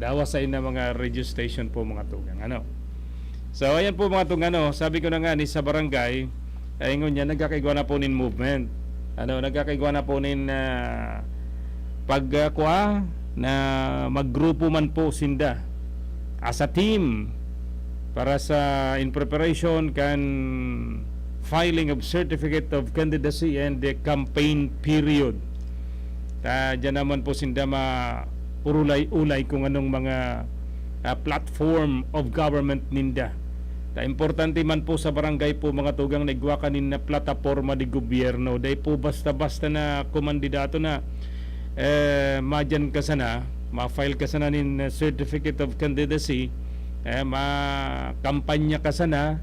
dawa sa ina mga radio station po mga tugang. So ayan po mga tugang, sabi ko na nga ni sa barangay, ingon niya nagkakaigwa na po nin movement. Nagkakaigwa na po nin pagkuha na maggrupo man po sinda as a team para sa in preparation kan filing of certificate of candidacy and the campaign period. Diyan naman po sinda urulay-ulay kung anong mga platform of government ninda. Importante man po sa barangay po mga tugang nagwa kanin na plataforma di gobyerno. Dahil po basta-basta na kumandidato na madyan ka sana, ma-file ka sana nin certificate of candidacy, ma-kampanya ka sana,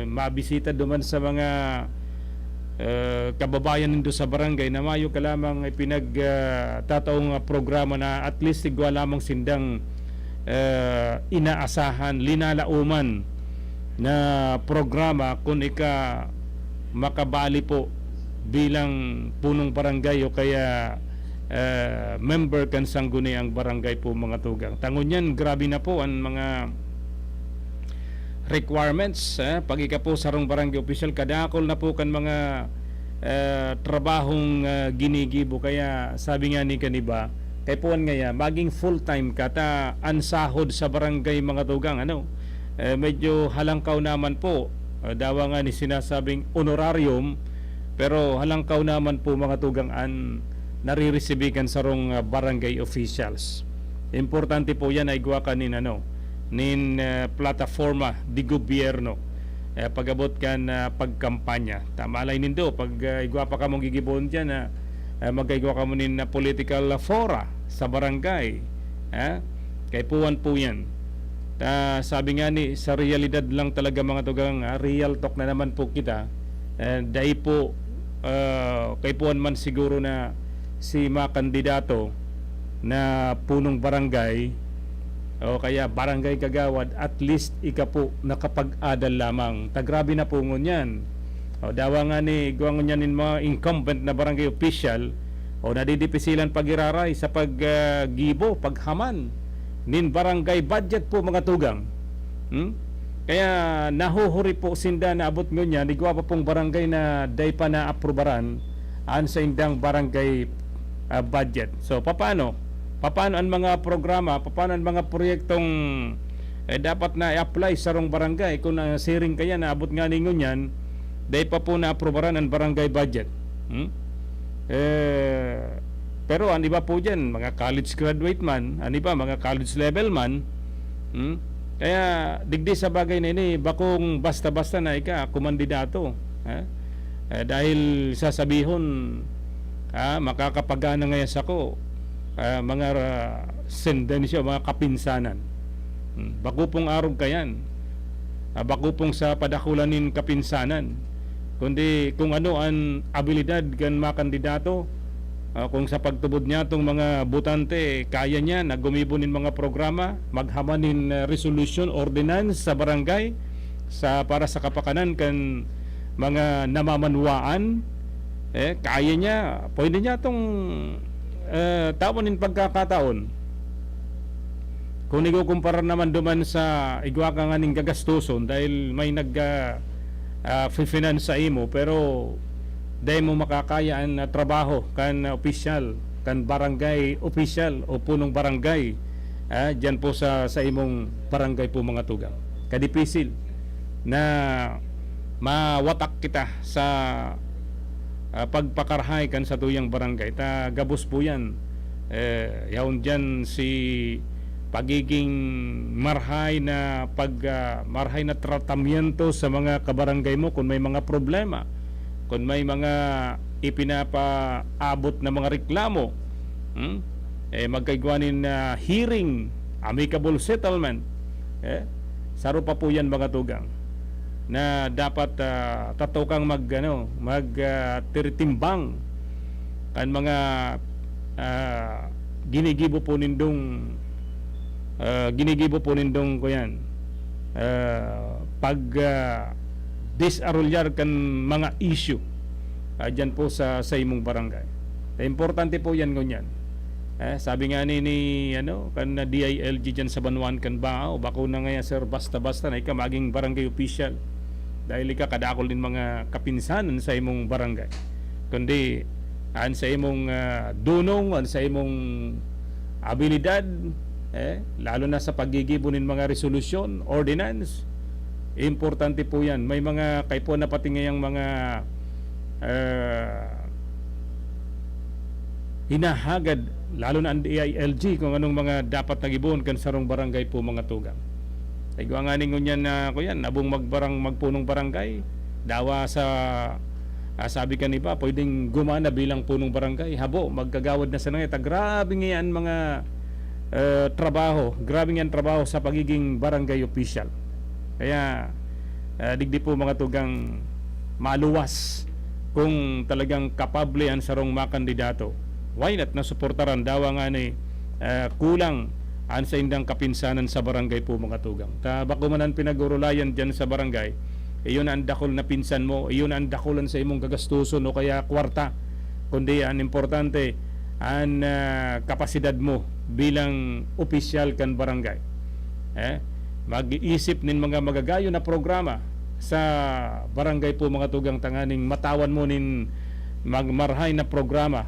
mabisita duman sa mga kababayan nindo sa barangay na mayo ka lamang pinagtataong programa na at least igwa lamang sindang inaasahan, linalauman na programa kung ika makabali po bilang punong barangay o kaya member kan sangguniang barangay po mga tugang. Tangon yan, grabe na po ang mga requirements. Pag ika po sarong barangay official, kadakol na po kan mga trabahong ginigibo. Kaya sabi nga ni kaniba, kay puwan nga maging full time ka ta ansahod sa barangay mga tugang. Medyo halangkaw naman po, dawa nga ni sinasabing honorarium, pero halangkaw naman po mga tugang an nariresibikan sarong barangay officials. Importante po yan ay gawa kanin nin plataforma di gobyerno pagabot kan pagkampanya. Tamalay nindo pag igwa pa ka mong gigibon dyan na magkaigwa ka mo nin political fora sa barangay. Kay puwan po yan. Sabi nga ni sa realidad lang talaga mga tugang, real talk na naman po kita. Dahil po kay puwan man siguro na si mga kandidato na punong barangay o kaya barangay kagawad, at least ika po nakapag-adal lamang. Tagrabe na po ngunyan. Dawa nga ni guwangon yan mga incumbent na barangay official o nadidipisilan pagiraray sa paggibo, paghaman nin barangay budget po mga tugang. Kaya nahuhuri po sinda na abot ngunyan, igwa pa pong barangay na day pa na aprobaran an sa indang barangay budget. So paano ang mga programa, paano ang mga proyektong dapat na i-apply sa rong barangay kung siring kaya na abot nga ningon yan, dahil pa po na-aprobaran ang barangay budget. Pero ang iba po dyan, mga college graduate man, ang iba mga college level man, kaya digdi sa bagay na ini, bakong basta-basta na ika kumandidato. Dahil sasabihon, makakapagana ngayon sa ko, mga sendensyo, mga kapinsanan. Bako pong arog kayan. Bako pong sa padakulanin kapinsanan. Kundi kung ano ang abilidad kan mga kandidato, kung sa pagtubod niya itong mga butante, kaya niya na gumibunin mga programa, maghamanin resolution, ordinance sa barangay para sa kapakanan kan mga namamanwaan, Kaya niya, pwede niya itong tawanin pagkakataon. Kung ikukumpara naman duman sa igwa ka nga ning gagastuson dahil may finance sa imo, pero dahil mo makakayaan na trabaho kan opisyal, kan barangay opisyal o punong barangay, dyan po sa imong barangay po mga tugang. Kadipisil na mawatak kita sa pagpakarhay kan sa tuyang barangay. Gabos po yan. Yaon dyan si pagiging marhay na marhay na tratamiento sa mga kabarangay mo kung may mga problema, kung may mga ipinapaabot na mga reklamo, magkaigwanin na hearing, amicable settlement, saro pa po yan mga tugang, na dapat tatukang tiritimbang kan mga ginigibo po nindong ko yan, disarulyar kan mga issue dyan po sa imong barangay. Importante po yan ngunyan. Sabi nga ni kan na DILG dyan sa Banuan kan bao, bako na nga sir, basta-basta na ika maging barangay official dahil ika kadakol din mga kapinsanan sa imong barangay, kundi sa imong dunong, sa imong abilidad, lalo na sa paggigibunin mga resolusyon, ordinance. Importante po yan. May mga kay po na pati ngayang mga hinahagad, lalo na ang DILG, kung anong mga dapat nagibon kan sarong barangay po mga tugang. Igwa nga ningon yan na nabong magpunong barangay, dawa sa sabi ka ni ba, pwedeng gumana bilang punong barangay, habo, magkagawad na sa nangita. Grabe nga yan mga trabaho, grabe nga yan trabaho sa pagiging barangay official. Kaya digdi po mga tugang maluwas kung talagang kapable ang sarong makandidato. Why not na suportaran dawa nga ni kulang an sa indang kapinsanan sa barangay po mga tugang. Bako man ang pinagurulayan dyan sa barangay, iyon ang dakol na pinsan mo, iyon ang dakulan sa imong gagastuson o kaya kwarta, kundi ang importante ang kapasidad mo bilang opisyal kan barangay. Mag-iisip nin mga magagayo na programa sa barangay po mga tugang, tanganing matawan mo nin magmarhay na programa,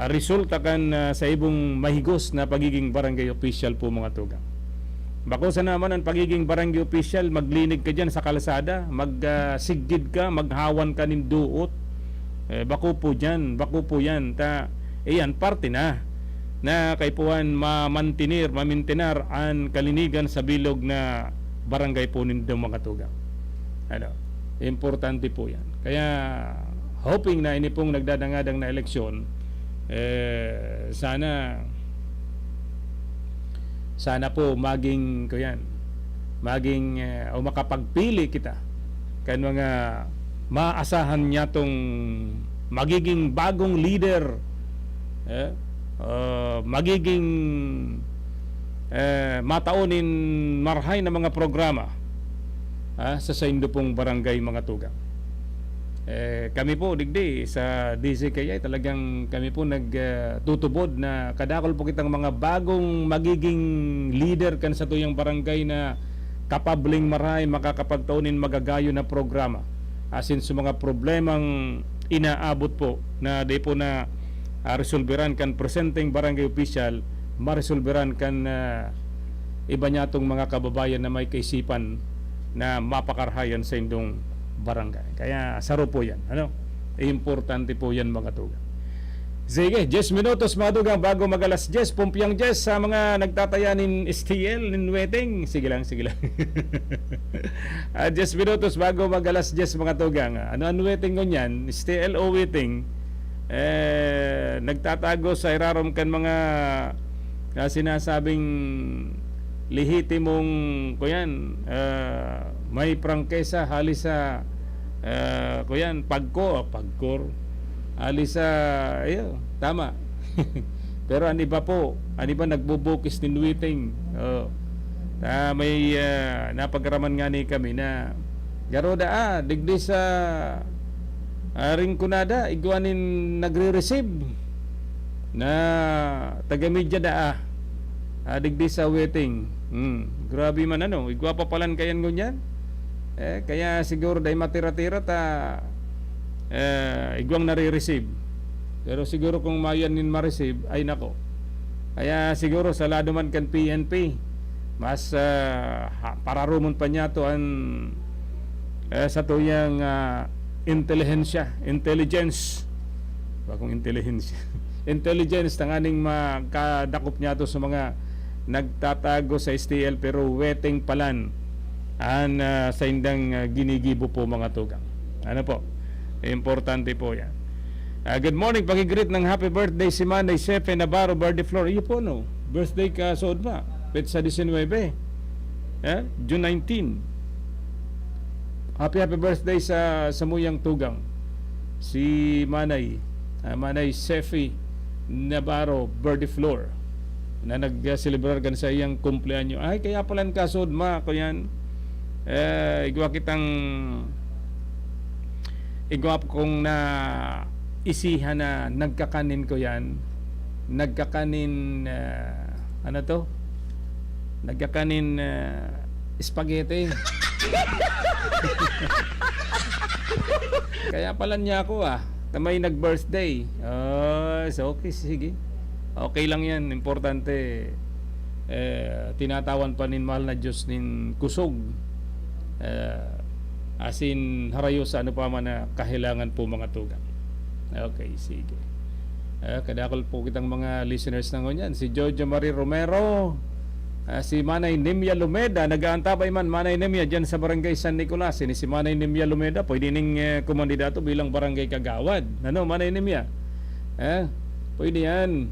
resulta kan sa ibong mahigos na pagiging barangay official po mga tugang. Bako sa naman ang pagiging barangay official, maglinig ka dyan sa kalsada, magsigid ka, maghawan ka nin duot, bako po yan. Iyan parte na kaipuan mamintinar ang kalinigan sa bilog na barangay po nindo mga tugang. Importante po yan. Kaya hoping na ini pong nagdadangadang na eleksyon, sana po maging o makapagpili kita kan mga maasahan niya tong magiging bagong leader, magiging mataunin marhay na mga programa sa saindo pong barangay mga tugang. Kami po digdi sa DCKI talagang kami po nagtutubod na kadakol po kitang mga bagong magiging leader kan sa tuyang barangay na kapabling maray makakapagtaunin magagayo na programa asin sa mga problemang inaabot po na di po na resolveran kan presenting barangay official, maresolveran kan iba niya tong mga kababayan na may kaisipan na mapakarhayan sa indong barangay. Kaya saro po yan. Importante po yan mga tugang. Sige, 10 minutos mga tugang bago mag-alas 10, pumpiang 10 sa mga nagtataya nin STL, nin waiting. Sige lang. 10 minutos bago mag-alas 10 mga tugang. Ano ang waiting ko niyan? STL o waiting? Nagtatago sa irarom kan mga sinasabing lehitimong may prangkesa halis sa pagkor halis sa tama. Pero ang iba nagbubukis ni waiting. May napagaraman nga ni kami na garoda digdi sa Aring kunada, igwanin nagre-receive na taga-media daa. Digdi sa waiting. Grabe man ano, igwa pa palan kayan ngunyan. Kaya siguro dahil matira-tira ta igwang nare-receive. Pero siguro kung mayan nin ma-receive, ay nako. Kaya siguro sa lado man kan PNP, mas pararumon pa niya to ang sa tuyang intelligence. Bakong intelligence. Intelligence tanganing makadakop niya to sa mga nagtatago sa STL pero weteng palan sa indang ginigibo po mga tugang. Ano po? Importante po yan. Good morning, pag-greet ng happy birthday si Manay Sefe Navarro Bardiflor. Iyo po no, birthday ka sa Odma, petsa 19, June 19. Happy birthday sa samuyang tugang. Si Manay Sefe Navarro Bardiflor na nag-celebrar kan sa iyang kumpleanyo. Ay, kaya palan ka sa Odma ko yan. Igwa kong na isihan na nagkakanin ko yan. Nagkakanin nagkakanin spaghetti. Kaya pala niya ako tamay nag-birthday. So okay, sige. Okay lang yan. Importante tinatawan pa nin mahal na Diyos nin kusog. Asin harayo sa ano pa man na kahilangan po mga tugang. Okay, sige. Kadakol po kitang mga listeners na ngunyan. Si Jojo Marie Romero, si Manay Nimya Lumeda, nag-aantabay man Manay Nimya dyan sa Barangay San Nicolas. Si Manay Nimya Lumeda, pwede ning kumandidato bilang Barangay Kagawad. Ano, Manay Nimya? Pwede yan.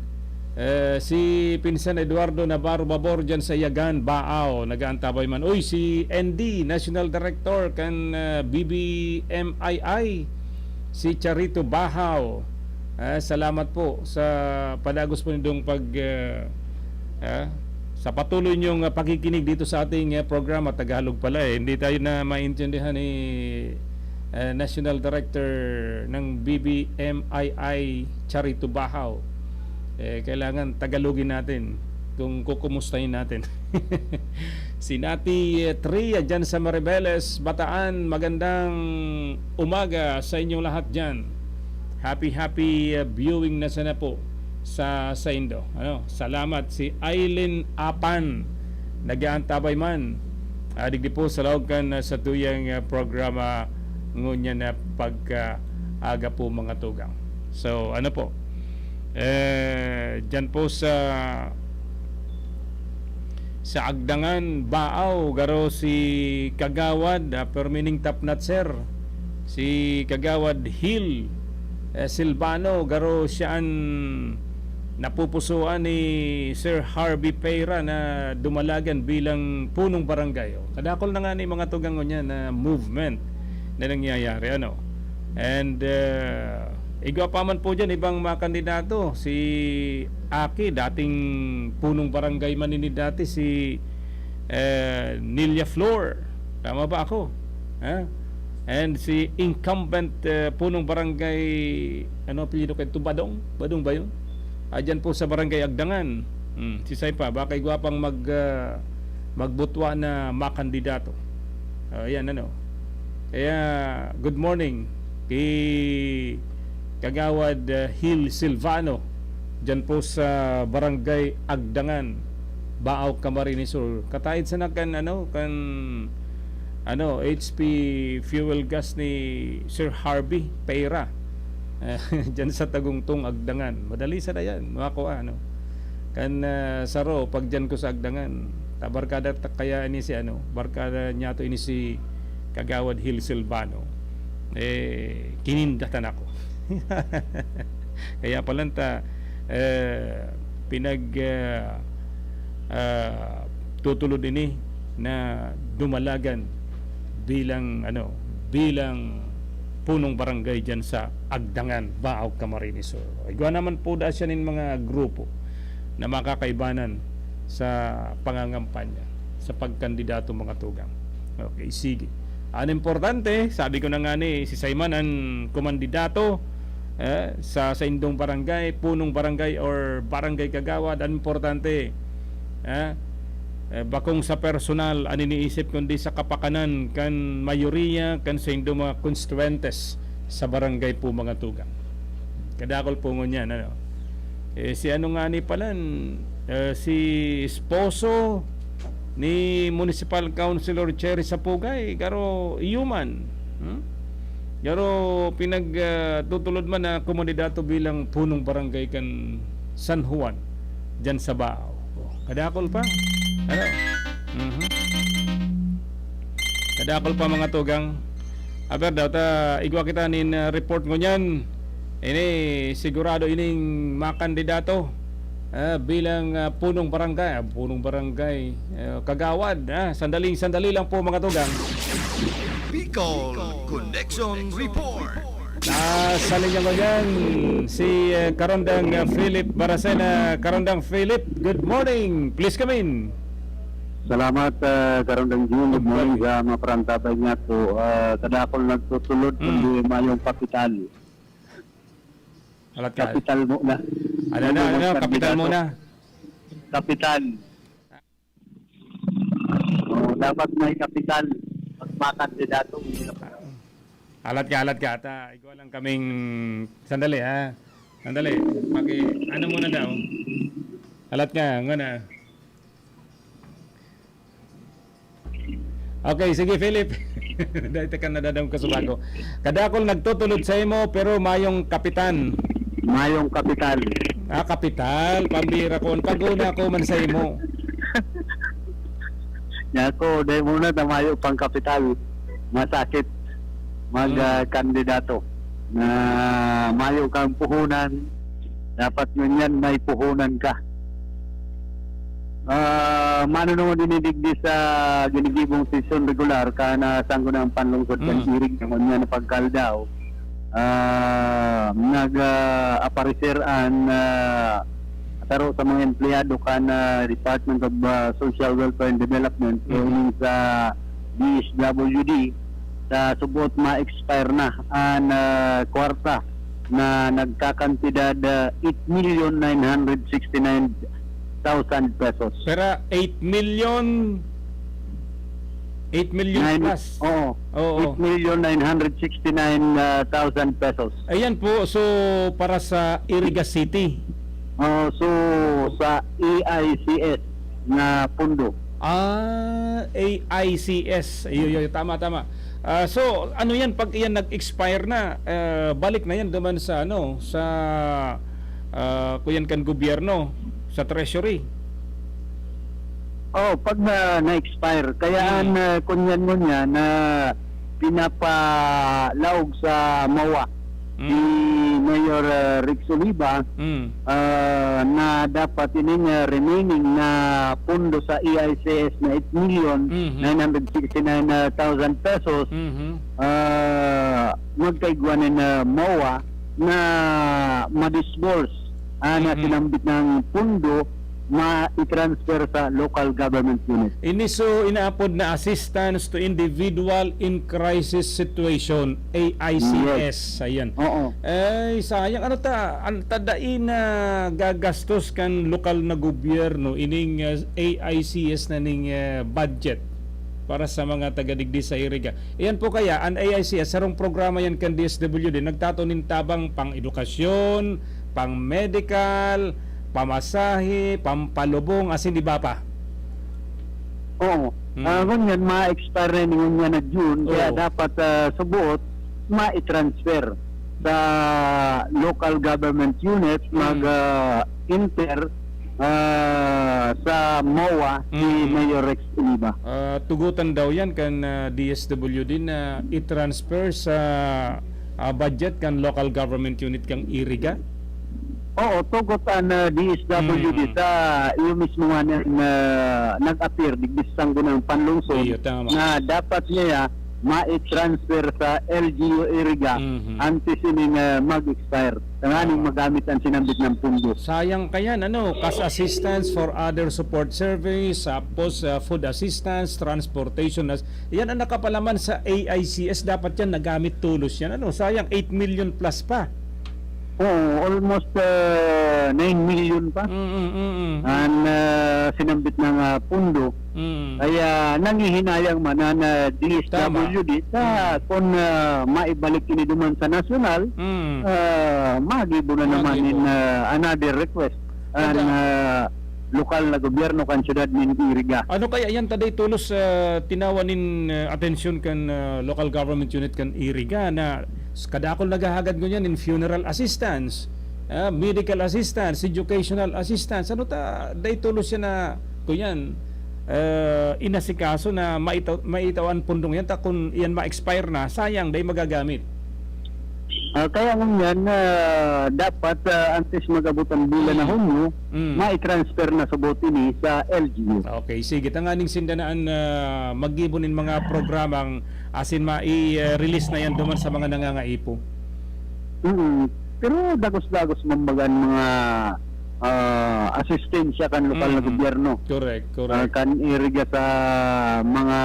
Si Pinsan Eduardo Navarro Babor dyan sa Yagan, Baaw, nag-aantabay man. Uy, si ND, National Director kan BBMII, si Charito Bahaw. Salamat po sa padagos po nitong sa patuloy niyong pakikinig dito sa ating programa. Tagalog pala hindi tayo na maintindihan ni National Director ng BBMII Charito Bahaw. Kailangan Tagalogin natin kung kukumustahin natin. Si Nati Tria dyan sa Maribeles, Bataan, magandang umaga sa inyong lahat dyan. Happy viewing na sana po sa Indo. Salamat. Si Aileen Apan, nag-aantabay man. Digdi po sa lawgan sa tuyang programa ngunya na pagka-aga po mga tugang. So ano po, dyan po sa Agdangan, Baaw, garo si Kagawad, permining tapnatser, si Kagawad Hill Silvano, garo siyaan napupusuan ni Sir Harvey Peira na dumalagan bilang punong barangay. Kadakol na nga ni mga tugang niya na movement na nangyayari. And igwa pa man po dyan ibang mga kandidato. Si Aki, dating punong barangay manini dati, si Nilia Flor. Tama ba ako? And si incumbent punong barangay, apelyido kay Badong ba yun? Dyan po sa barangay Agdangan. Si Saipa, baka igwa pang magbutwa na makandidato. Yan Kaya good morning kay Kagawad Hill Silvano dyan po sa barangay Agdangan, Baaw, Camarines Sur. Katahid sa HP fuel gas ni Sir Harvey Peira dyan sa Tagungtong Agdangan. Madali sa na yan makakuha saro pag dyan ko sa Agdangan tabarkada kaya ini si barkada niya to ini si Kagawad Hill Silvano, kinindatan ako. Kaya palanta tutulod ini na dumalagan bilang punong barangay dyan sa Agdangan, Baaw, Camarines Sur. Igwa naman po siya ng mga grupo na makakaibanan sa pangangampanya sa pagkandidato mga tugang. Okay, sige. Ang importante, sabi ko na nga ni si Simon ang kumandidato sa indong barangay, punong barangay or barangay kagawad. Ang importante bakong sa personal ang iniisip kundi sa kapakanan kan mayoriya kan sa indong mga constituentes sa barangay po mga tugang. Kadakol po ngunyan si ano nga ni palan si esposo ni Municipal Councilor Cherry Sapugay garo iyuman garo pinagtutulod man na komunidado bilang punong barangay kan San Juan dyan sa Bao. Kadakol pa kadakol pa mga tugang aber daw ta igwa kita nin report ngunyan ini sigurado ining makandidato bilang punong barangay kagawad. Sandali lang po mga tugang. Bicol Connection Report. Sa linya ko yan si Karondang Philip Baracena. Karondang Philip, good morning, please come in. Salamat Karondang Jun, good morning sa mga parantabay nga to. Kadakol nagtutulod kundi mayong kapital. Alat ka. Kapital muna. Kapital muna. Kapital. Dapat may kapital. Magmakandidato. Alat ka. Ikaw lang kaming... Sandali. Ano muna daw? Alat ka. Ngana. Okay, sige Philip. Dahil ka nadadam ka subago. Kadakol nagtutulod sa imo pero mayong kapitan. Mayong kapital. Kapital. Pambira ko. Paguna ko man sa imo. Yako, dahil muna na mayo pang kapital. Masakit mag-kandidato. Na mayo kang puhunan. Dapat ngunyan may puhunan ka. Mano naman dinidigdi sa ginigibong session regular ka na sanggo ng panlungsod kan irig naman niya na pagkaldaw. Nag-apareceraan taro sa mga empleyado ka na Department of Social Welfare and Development sa DSWD sa subot ma-expire na ang kwarta na nagkakantidad 8,969,000 pesos. Pero 8 million plus. Oo. 8,969,000 pesos. Ayan po, so para sa Iriga City. So sa AICS na pundo. AICS. Tama. So ano yan pag yan nag-expire na, balik na yan duman sa kuyan kan gobyerno, sa treasury. Pag na-expire, kaya kunyan mo niya na pinapalaog sa MOA ni Mayor Rick Soliva na dapat ining remaining na pundo sa EICS na 8,969,000 pesos magkaigwanin na MOA na ma-disburse na sinambit ng pundo ma-transfer sa local government unit. Iniso inaapod na assistance to individual in crisis situation, AICS. Ayan. Oo. Sayang tadain na gagastos kan lokal na gobyerno ining AICS na ning budget para sa mga taga-digdi sa Iriga. Iyan po kaya ang AICS sarong programa yan kan DSWD nagtatunin tabang pang edukasyon, pang medical, pamasahe, pampalubong, asin di ba pa? Oo. Ngunyan, ma-expire na ngunyan na June, kaya dapat subuot, ma-transfer sa local government unit, mag-enter sa MOA ni Mayor Rex Oliva. Tugutan daw yan kan DSWD na i-transfer sa budget kan local government unit kang Iriga. Oo, tugot ang DSWD sa iyo mismo nga nag-appear digdis sanggo ng panlungsod na dapat niya ma-transfer sa LGU Iriga antes ining mag-expire. Tanganing magamit ang sinambit ng pundo. Sayang kaya cash assistance for other support service, tapos food assistance, transportation. Yan ang nakapalaman sa AICS. Dapat yan nagamit tulos yan. Sayang 8 million plus pa. Oo, almost 9 million pa. Ang sinambit ng pundo. Kaya nangihinayang man ang DSWD kung maibalik ini duman sa nasyonal, magibo na naman in another request ang lokal na gobyerno kan syudad nin Iriga. Ano kaya yan taday tulos tinawanin atensyon kan local government unit kan Iriga na kadakol nagahagad ko yan in funeral assistance, medical assistance, educational assistance. Ano ta day tulos yan na kuyan inasikaso na maitawan pundong yan ta kung yan ma-expire na, sayang day magagamit. Kaya ngayon dapat antes mag-abot ang bulan na Hunyo, ma-transfer na sa ni sa LGU. Okay, sige. Tanganing sindanaan mag-ibonin mga programang asin ma-release na yan duman sa mga nangangaipo. Pero dagos-dagos mambagan mga asistensya kan lokal na gobyerno. Correct. Kan iriga sa mga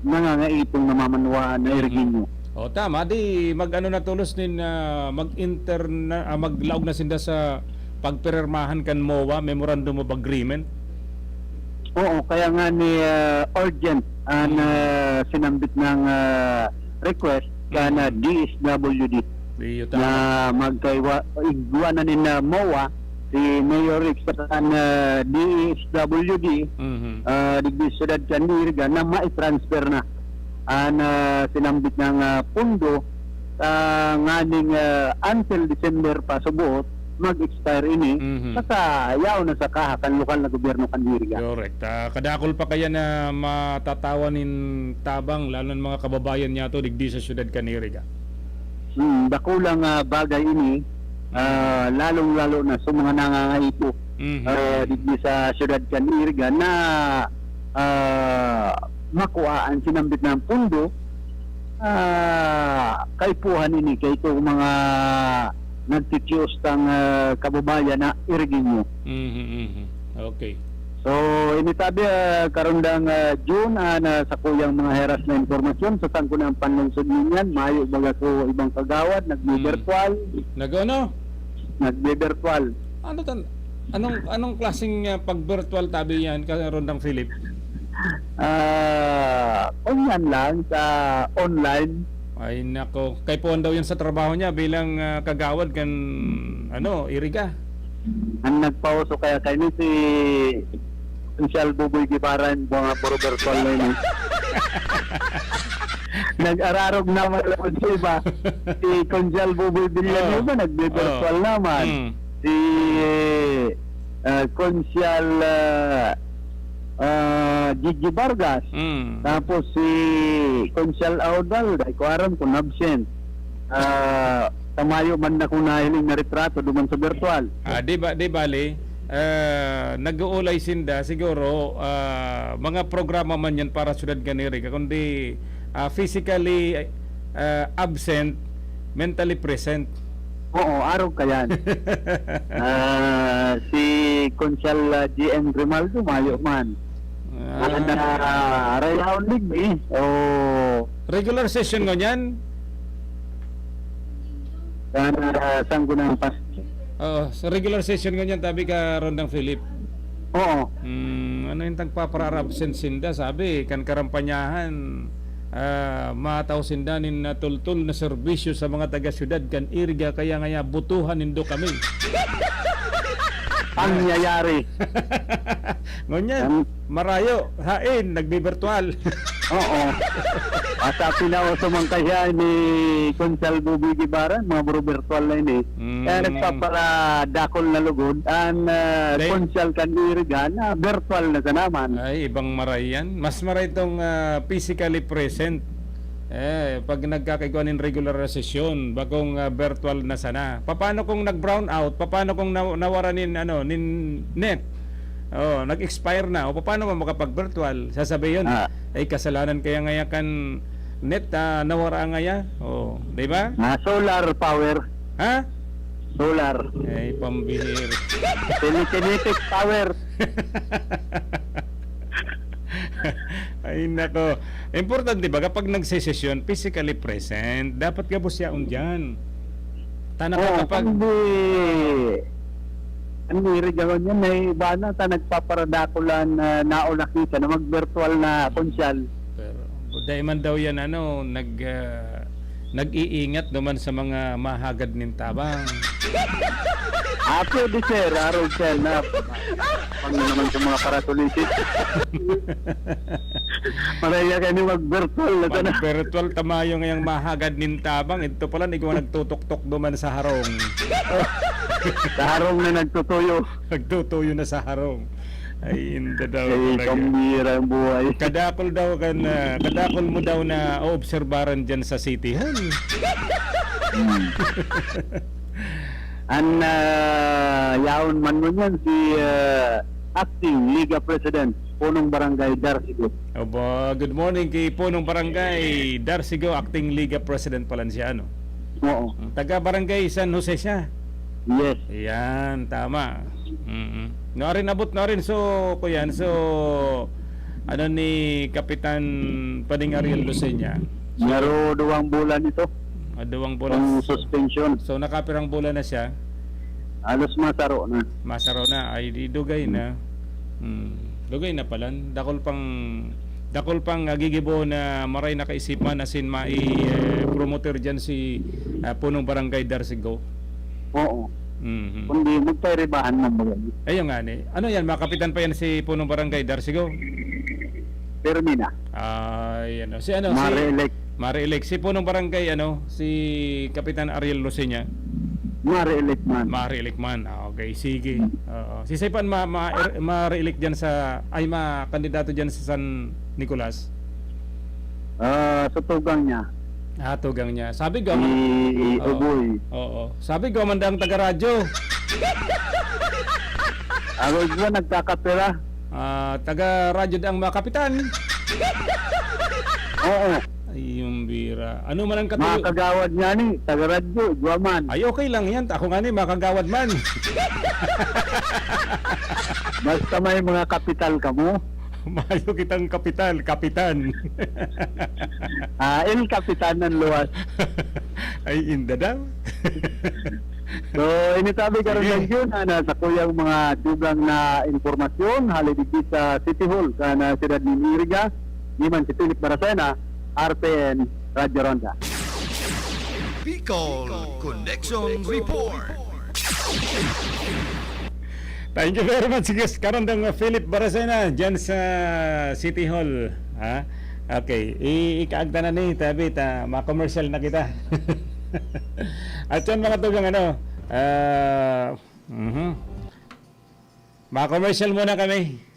nangangaipong namamanwaan na iriginyo. Tama, di mag-ano na tulos din maglaog na sinda sa pagpirmahan kan MOA, Memorandum of Agreement. Oo, kaya nga ni urgent ang sinambit ng request kana DSWD na magkaiwa na ni MOA si Mayor Iksan DSWD di Syudad Candirga na ma-transfer na ang sinambit ng pundo nganing until December pa subuot mag-expire ini saka yaw na sa kaha kan lokal na gobyerno kan Diriga. Correct. Kadakol pa kaya na matatawanin tabang lalo ng mga kababayan niya to digdi sa syudad Caniriga. Dakulang bagay ini lalong-lalo na sa mga nangangaipo digdi sa syudad Caniriga na makuha ang sinambit ng pundo kaipuhan ini kay ito mga nagtitiyos ng kababayan na iriginyo. Okay. So initabi karundang June sa kuyang mga heras na informasyon sa sangkunang panlungsod ninyan mayo baga ko ibang kagawad nagbi-virtual. Nagbi-virtual. Anong klaseng pag-virtual tabi yan karundang Philip? Yan lang sa online. Ay nako, kay puan daw yan sa trabaho niya bilang kagawad kan Iriga. Ang nagpauso kaya kayo si Consial Buboy Gibaran mga virtual na yun. Nag-ararog naman lang si iba. Si Consial Buboy Villanueva nagbi-virtual naman. Si Consial Gigi Vargas, tapos si Consial Audal dahil ko aram kung absent, tamayo man na kung nahiling na retrato duman sa virtual. Di bali nag-uulay sinda siguro mga programa man yan para syudad Caniriga kundi physically absent, mentally present. Oo, araw ka yan. Si Consial GM Grimaldo mayo man. Round League regular session ko niyan? Sanggunang pas. Sa regular session ko niyan tabi ka Rondang Philip. Oo. Ano yung tagpapararabsent sinda sabi kan karampanyahan mataw sindanin na tultul na serbisyo sa mga taga-syudad kan Iriga kaya nga butuhan nindo kami. Ang yayari. Ngunyan, marayo, hain, nagbi-virtual. Oo. Asa pinauso man kaya ni Consial Buboy Gibaran, mga bro virtual na ini. Kaya nagpapara dakol na lugod, ang Consial Caniriga na virtual na sa naman. Ay, ibang maray yan. Mas maray itong physically present. Pag nagkakaiguan in regular session, bagong virtual na sana. Paano kung nag-brown out? Paano kung nawara nin net? nag-expire na, o paano mo makapag-virtual? Sasabi yun, ay kasalanan kaya ngayon kan net nawara nga ya. Oh, di ba? Solar power. Ha? Solar. Ay, pambihir. Telekinetic power. Ay, nako. Importante ba kapag nagsesesyon, physically present, dapat ka po siya dyan. Tanaka kapag... Hindi rin gawin yan. May iba na nagpaparadakulan na naulakita na mag-virtual na konsyal. Pero, dahil man daw yan, nag-iingat naman sa mga mahagad ng tabang. Pwede sir, araw sir na pang naman sa mga paratulisit. Maraya ka ni mag-virtual na ito na. Mag-virtual tamayo ngayang mahagad ng tabang. Ito pala, ikaw nagtutok-tok duman sa harong. Sa harong na nagtutuyo. Nagtutuyo na sa harong. Ay, hindi daw. Ay, kambira ang buhay. Kadakol mo daw na oobserbaran dyan sa City Hall. Yaon man mo yan si Acting Liga President Punong Barangay Darsigo. Aba, good morning kay Punong Barangay Darsigo, Acting Liga President pala siya, ano? Oo. Taga Barangay San Jose siya. Yes. Yan, tama. Narin abot na rin. So, kuyan, ano ni Kapitan Pading Ariel Lucena? Naro 2 bulan ito. 2 bulan. Ang suspension. So, nakapirang bulan na siya. Alos masaro na. Masaro na. Ay, dugay na. Dugay na pala. Dakol pang gigibo na maray na kaisipan na promoter dyan si Punong Barangay Darsigo. Oo. Kundi magparibahan ng mga. Ayun nga ni. Ano yan? Makapitan pa yan si Punong Barangay Darsigo? Termina. Ay, ano. Si ano? Mare-elect. Si Punong Barangay, ano? Si Kapitan Ariel Lucena. Mare-elect man. Mare-elect man. Okay, sige. Si Saipan ma-re-elect dyan kandidato dyan sa San Nicolas? Sa tugang niya. Tugang niya. Sabi ko, Uboy. Oo. Sabi ko, mandang taga-radyo. Ako ba nagkakapira? Taga-radyo ang mga kapitan. Oo. Ay, yung bira. Ano man ang katuyo? Makagawad niya ni, taga-radyo, Guaman. Ay, okay lang yan. Ako nga ni, makagawad man. Basta may mga kapital ka mo. Mayo kitang kapitan. El Kapitan ng luwas. Ay, inda daw. So, initabi ka rin lang yun sa kuyang mga dugang na informasyon halidigi sa City Hall na siyudad ni Iriga, Niman si Philip Baracena, RPN Radio Ronda. Bicol Connection Report. Thank you very much. Sige, karon dang Philip Baracena dyan sa City Hall. Ha? Okay, ikaagta na ni tabi ma-commercial na kita. At yan mga tugang ma-commercial muna kami.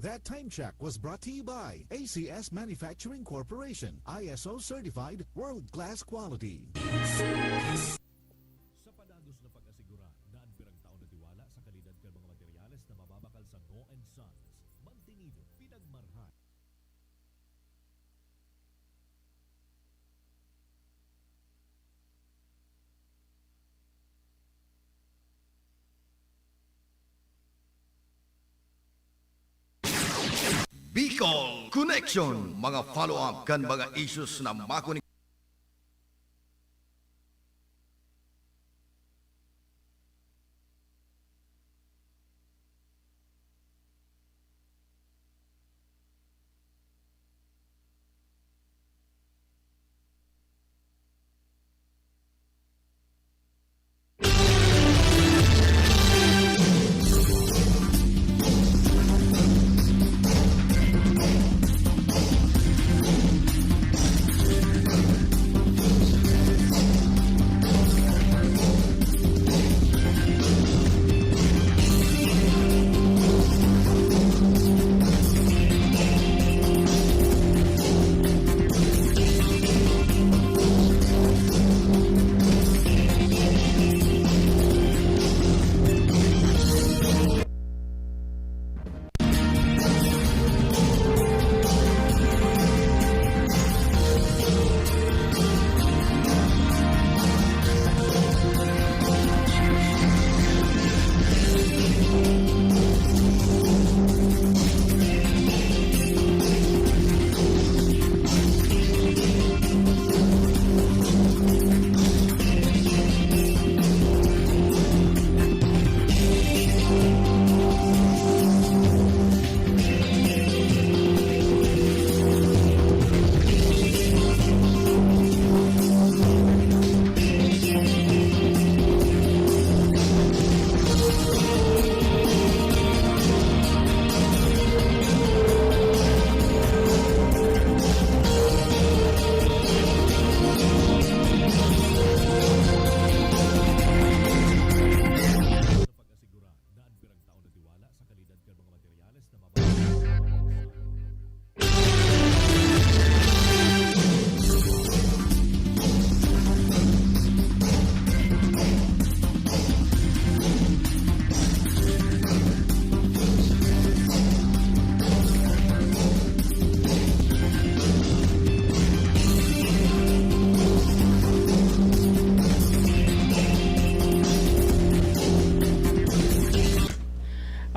That time check was brought to you by ACS Manufacturing Corporation, ISO certified world-class quality. Sa padados na pag-asigura, daan pirang taon na tiwala sa kalidad ng mga materyales na mababakal sa No and Sons. Mantinido, pinagmarhan. Bicol Connection, mga follow-up kan mga issues na makunik.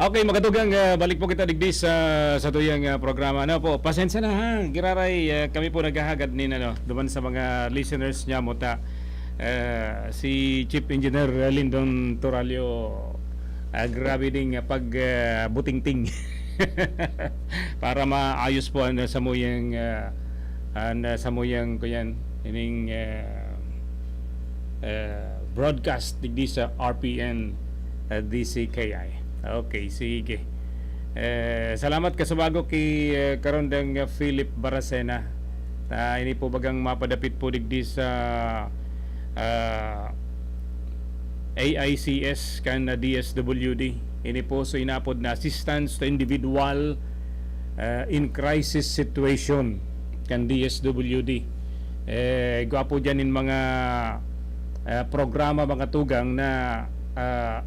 Okay, magatugang balik po kita digdi sa tuyang programa. Ano po, pasensya na ha. Giraray, kami po naghahagad ni duman sa mga listeners niya mo ta. Si Chief Engineer Lyndon Toralio, grabe ding butingting para maayos po sa muyang sa muyang ko yan ining broadcast digdi sa RPN DCKI. Okay, sige. Salamat kasabago kay karondang Philip Baracena. Ini po bagang mapadapit po digdi sa AICS kan DSWD. Ini po so inapod na assistance to individual in crisis situation kan DSWD. Gwapo dyan in mga programa mga tugang na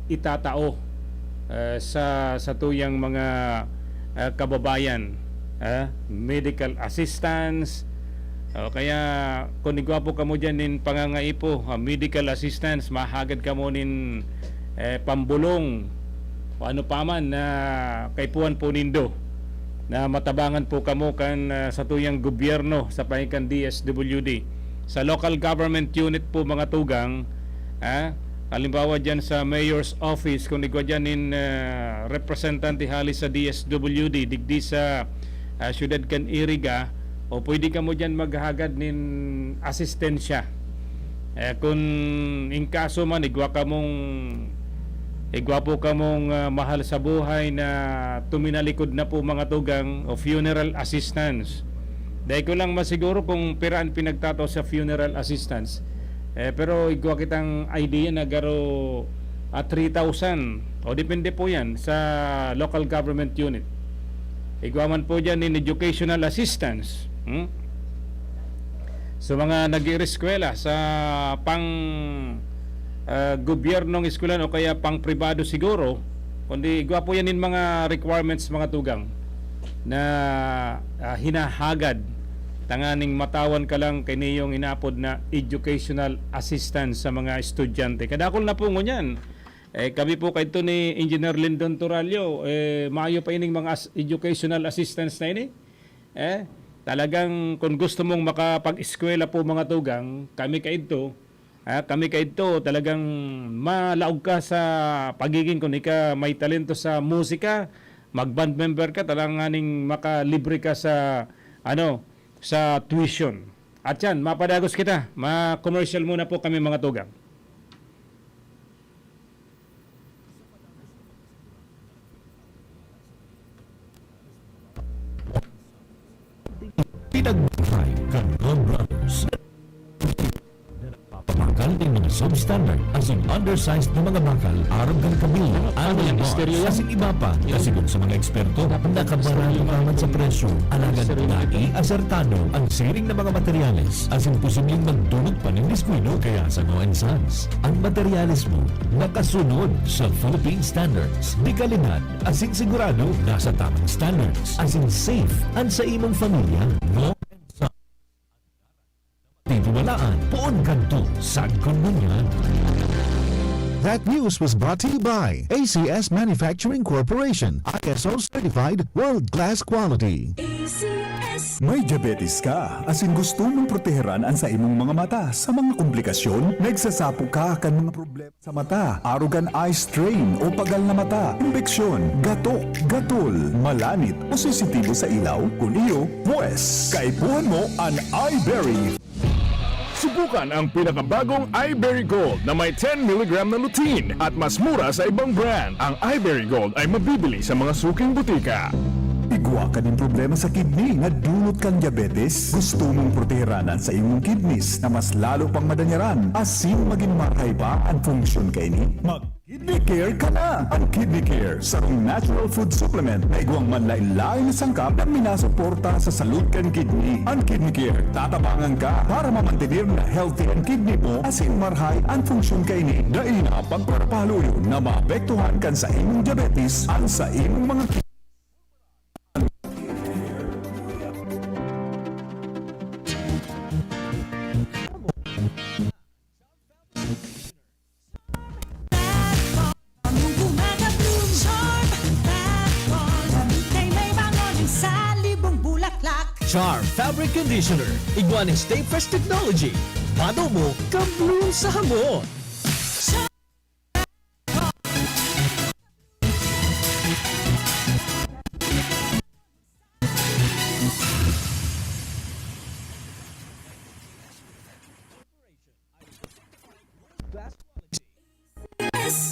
itatao sa tuyang mga kababayan, medical assistance, kaya kung igwapo ka mo dyan in pangangaipo, medical assistance, mahagad ka mo nin pambulong o ano pa man na kaipuan po nindo na matabangan po kamo kan sa tuyang gobyerno sa pahikan DSWD sa local government unit po mga tugang, halimbawa dyan sa mayor's office, kung igwa dyan in representante halis sa DSWD digdi sa syudad kan Iriga, o pwede ka mo dyan maghagad nin asistensya. Kung in kaso man igwa po ka mong mahal sa buhay na tuminalikod na po mga tugang o funeral assistance. Dahil ko lang masiguro kung piraan pinagtataw sa funeral assistance, pero igwa kitang idea na garo 3,000 o depende po yan sa local government unit. Igwa man po dyan in educational assistance, so mga nag-ireskwela sa pang gobyernong eskwelahan o kaya pang pribado siguro, kundi igwa po yan in mga requirements mga tugang na hinahagad tanganing matawan ka lang kay niyong inapod na educational assistance sa mga estudyante. Kadakol na po ngunyan. Kami po kay ito ni Engineer Lyndon Toralio, maayo pa ining mga educational assistance na ini. Talagang kung gusto mong makapag-eskwela po mga tugang, kami kay ito talagang malaog ka sa pagiging kung ika may talento sa musika, mag-band member ka, talanganing makalibre ka sa sa tuition. At yan, mapadagos kita. Ma-commercial muna po kami mga tugang. Pinagbuhay ka Gold Brothers. Pamagal ng mga substandard as in undersized na mga bakal arog kang kabil ano yung misteryo kasing iba pa kasi dun sa mga eksperto nakabaralo naman sa presyo alagan nai asertado ang sharing ng mga materyales as in posibleng magdulot pa ng diskwino kaya sa Noah & Sons ang materyales mo nakasunod sa Philippine standards di kalidad as in sigurado nasa tamang standards as in safe ang sa imong pamilya no titiwalaan poon kanto sad konmunyan. That news was brought to you by ACS Manufacturing Corporation, ISO certified world-class quality. May diabetes ka, asin gusto mong proteheran ang sa imong mga mata sa mga komplikasyon, nagsasapok ka kan mga problema sa mata, arugan eye strain o pagal na mata, imbeksyon, gatok, gatol, malanit o sensitibo sa ilaw, kung iyo, pues, kaipuhan mo ang iBerry. Subukan ang pinakabagong iBerry Gold na may 10 mg na lutein at mas mura sa ibang brand. Ang iBerry Gold ay mabibili sa mga suking butika. Igwa ka ng problema sa kidney na dulot kang diabetes? Gusto mong proteheranan sa imong kidneys na mas lalo pang madanyaran asin maging maray pa ang funksyon kay ni? Mag-Kidney Care ka na! Ang Kidney Care, sarong natural food supplement na igwang manlain-lain na sangkap na minasuporta sa salud kang kidney. Ang Kidney Care, tatabangan ka para mamantinir na healthy ang kidney mo asin marhay ang funksyon kay ni. Dahil na pagparpaluyo na maapektuhan kan sa imong diabetes ang sa imong mga kidney. Munggo Mega Bloom Charm. Char Fabric Conditioner. Iguaning Stay Fresh Technology. Bado mo, kabloon sa hamon.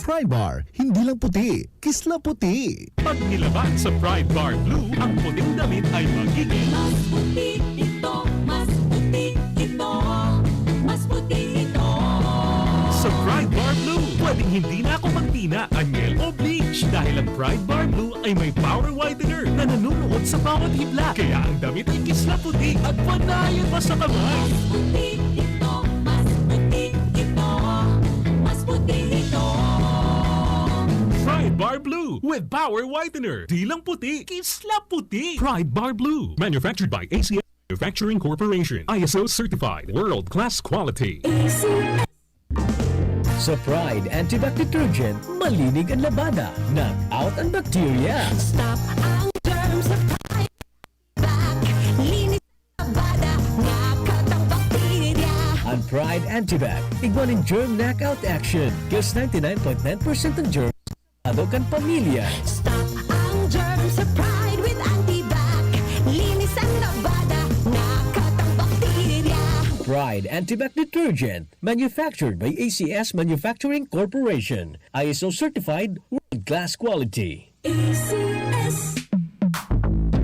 Pride Bar, hindi lang puti, kisla puti. Pag nilaban sa Pride Bar Blue, ang puting damit ay magiging Mas puti ito, mas puti ito, mas puti ito. sa Pride Bar Blue. Pwedeng hindi na ako magtina, anyel o bleach dahil ang Pride Bar Blue ay may power whitener na nanunuot sa bawat hibla. Kaya ang damit ay kisla puti at panayan pa sa kamay. Puti ito, mas puti ito, mas puti ito. Pride Bar Blue with power whitener. Di lang puti, kisla puti. Pride Bar Blue. Manufactured by ACS Manufacturing Corporation. ISO certified. World-class quality. Sa Pride Antibac Detergent, malinig ang labada. Knock out ang bacteria. Stop ang germs sa Pride Back. Linis ang bada, nakat ang bakterya. Ang Pride Antibac, iguaning germ knockout action. Kills 99.9% ng germs. Adok ang pamilya. Stop ang germs sa Pride with Antibac. Linis ang labada, nakat ang bakterya. Pride Antibac Detergent, manufactured by ACS Manufacturing Corporation. ISO certified, world-class quality. ACS.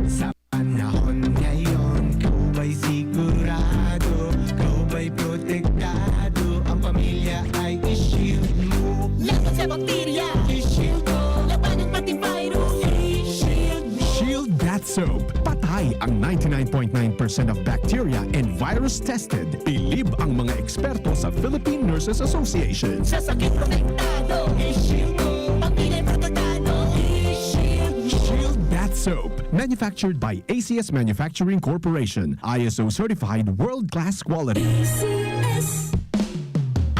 Sa panahon ngayon, kau ba'y sigurado? Kau ba'y protektado? Ang pamilya ay i-shield mo. Laban sa bakterya, i-shield ko. Laban ng pati virus, i-shield mo. Shield That Soap. Patay ang 99.9% of bacteria and virus tested. Bilib ang mga eksperto sa Philippine Nurses Association. Sa sakit protektado, i-shield ko. Pamilya protektado, i-shield mo. Shield That Soap. Manufactured by ACS Manufacturing Corporation. ISO certified world-class quality. ACS.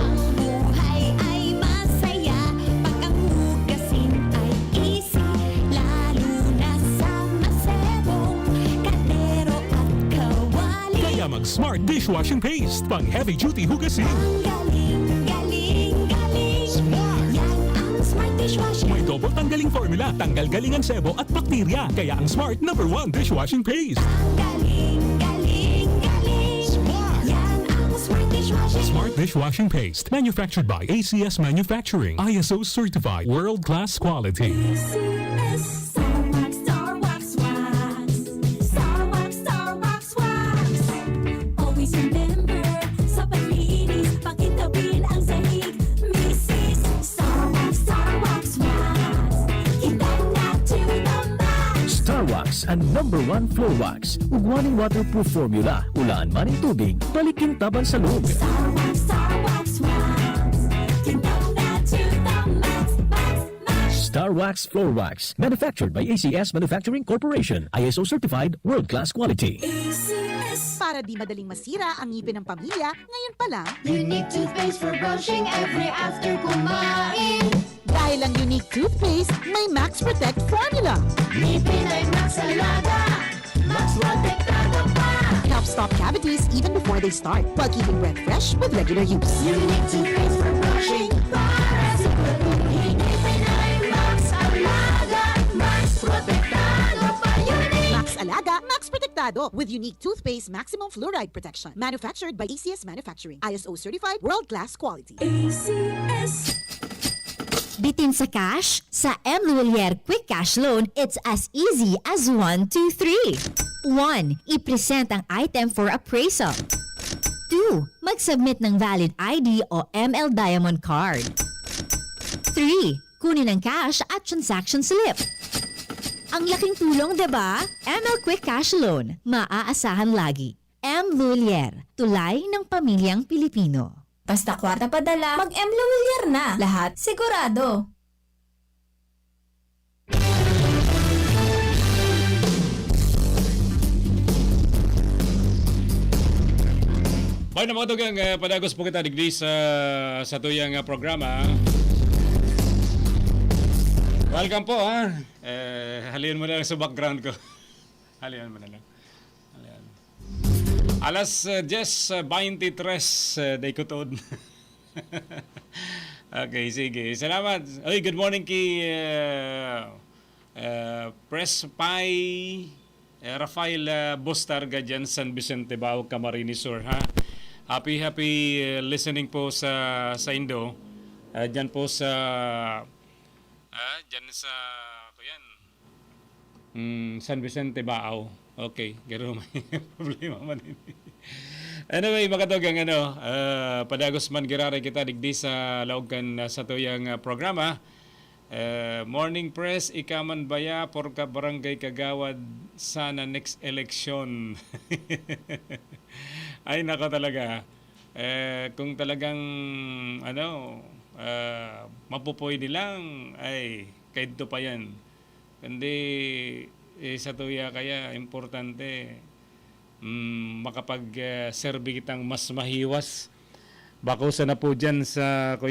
Ang buhay ay masaya pag ang hugasin ay easy, lalo na sa masebong kaldero at kawali. Kaya mag-smart dishwashing paste. Pang heavy-duty hugasin. Ang galing, galing, galing. Yan ang smart dishwashing. May double tanggaling formula. Tanggal galing ang sebo at bakterya. Kaya ang Smart #1 dishwashing paste. Ang galing, galing, galing. Yan ang smart dishwashing. Smart dishwashing paste. Manufactured by ACS Manufacturing. ISO certified. World-class quality. ACS. Star Wax, Star Wax, Wax. Star Wax, Star Wax, Wax. Always remember, sa paglinis, pakintabin ang sahig. Mrs. Star Wax, Wax. Kitang na to the max. Star Wax, ang #1 floor wax. Ugwaning waterproof formula. Ulaan man ang tubig, balikin taban sa loob. Star Wax, Wax. Kitang na to the max, max, max. Star Wax Floor Wax, manufactured by ACS Manufacturing Corporation. ISO certified, world-class quality. ACS. Para di madaling masira ang ngipin ng pamilya, ngayon pa lang, Unique toothpaste for brushing every after kumain. dahil ang unique toothpaste, may Max Protect formula. Ngipin ay Max Alaga, Max Protektado pa. Helps stop cavities even before they start, while keeping breath fresh with regular use. Unique toothpaste for brushing para siguraduhin. Ngipin ay Max Alaga, Max Protektado pa. Unique. Max Alaga, Max Protectado with unique toothpaste maximum fluoride protection. Manufactured by ACS Manufacturing. ISO certified, world-class quality. ACS. Bitin sa cash? Sa M. Lulier Quick Cash Loan, it's as easy as 1, 2, 3. 1. I-present ang item for appraisal. 2. Mag-submit ng valid ID o ML Diamond Card. 3. Kunin ang cash at transaction slip. Ang laking tulong, diba? ML Quick Cash Loan. Maaasahan lagi. M. Lulier. Tulay ng pamilyang Pilipino. Basta kwarta padala, mag-M. Lulier na. Lahat sigurado. Bayan na mga tugang, padagos po kita digdi sa tuyang programa. Welcome po ha. Halian mo na lang sa background ko. Halian mo na lang. Halian. Alas 10:23 day ko tod. Okay, sige. Salamat. Oy, good morning kay Press Pai Rafael Bostarga dyan, San Vicente, Bawag, Camarines Sur, ha? Happy listening po sa Indo. Dyan po sa dyan sa kuyan. San Vicente, Baaw. Okay, garo may problema man din. Anyway, makatugang padagos man girare kita digdi sa laogan sa tuyang programa. Morning press, ikaman baya porka barangay Kagawad sana next election. Ay nako talaga. Kung talagang mapupoy nilang ay kahit pa yan. Kundi sa tuya kaya importante makapag-serve kitang mas mahiwas. Bako na po dyan sa bako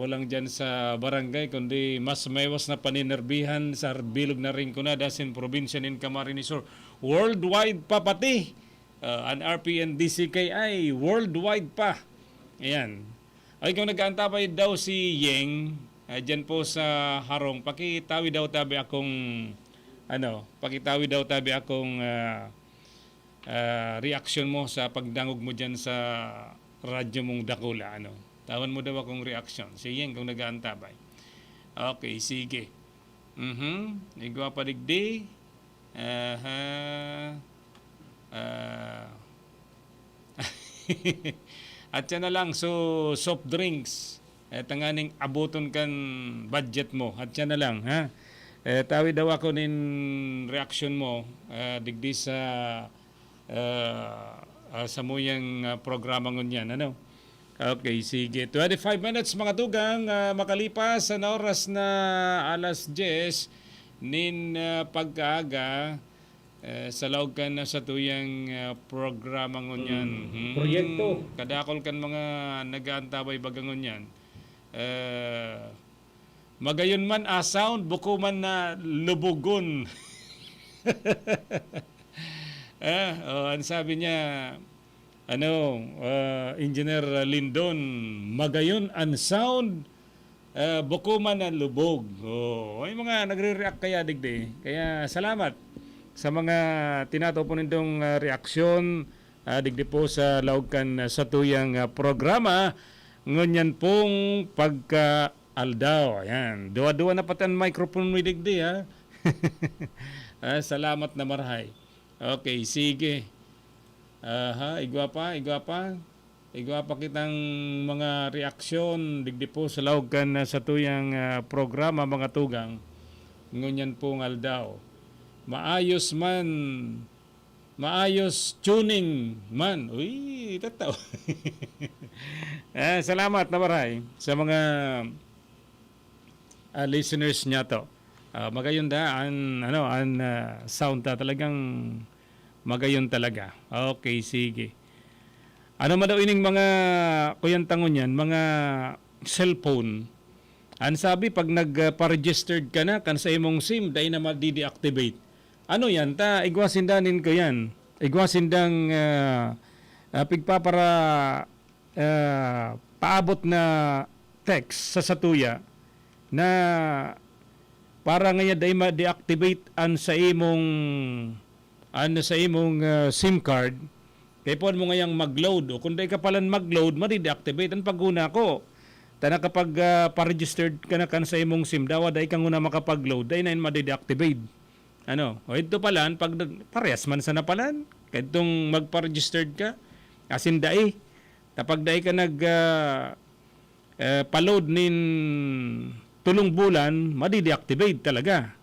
lang dyan sa barangay, kundi mas maywas na paninerbihan sa bilog na rin ko na dasin probinsya nin Camarines Sur. Worldwide pa pati. Ang RPN DCKI, worldwide pa. Ayan. Ay kung nag-aantabay daw si Yeng, dyan po sa Harong, pakitawi daw tabi akong reaction mo sa pagdangog mo dyan sa radyo mong Dakula, Tawan mo daw akong reaction. Sige, kung nag-aantabay. Okay, sige. Igwa pa digdi. At yan na lang. So, soft drinks. Tanganing abuton kan budget mo. At yan na lang, ha? Tawi daw ako nin reaction mo digdi sa muyang programa ngunyan. Okay, sige. 25 minutes mga tugang makalipas sa oras na alas 10 nin pagkaaga sa laog kan sa tuyang programa ngunyan. Proyekto. Kadakol kan mga nag-aantabay bagang ngunyan. Magayon man sound, buko man na lubugon. Ang sabi niya, Engineer Lindon, magayon ang sound, buko man ang lubog. Ay mga nagre-react kaya digdi. Kaya salamat sa mga tinatopo nitong reaksyon digdi po sa laugkan sa tuyang programa. Ngunyan pong pagka-aldaw. Ayan. Dua-dua na patan microphone mo digdi, ha? Salamat na marhay. Okay, sige. Igwa pa kitang mga reaksyon digdi po sa laugkan sa tuyang programa mga tugang. Ngunyan pong aldaw. Maayos tuning man. Uy, tataw. Salamat na maray sa mga listeners niya to. Magayon da ang sound ta talagang magayon talaga. Okay, sige. Ano man daw ining mga kuyantangon yan, mga cellphone. Ang sabi, pag nagpa-registered ka na, kan sa imong SIM, dahil na ma-deactivate. Ano yan? Igwasindanin ko yan. Igwasindang pigpapara paabot na text sa satuya na para ngayon dahil ma-deactivate an sa imong SIM card, kaya po mo ngayang mag-load. O kung di ka palang mag-load, ma-deactivate ang pagguna ko. Tana kapag pa-registered ka na kan sa imong SIM, dawa dahil kang una makapag-load, dahil na yun ma-deactivate. O ito palan, pag parehas man sa napalan, kahit itong magpa-registered ka, asin dahil, tapag dahil ka pa-load nin tulong bulan, ma-deactivate talaga.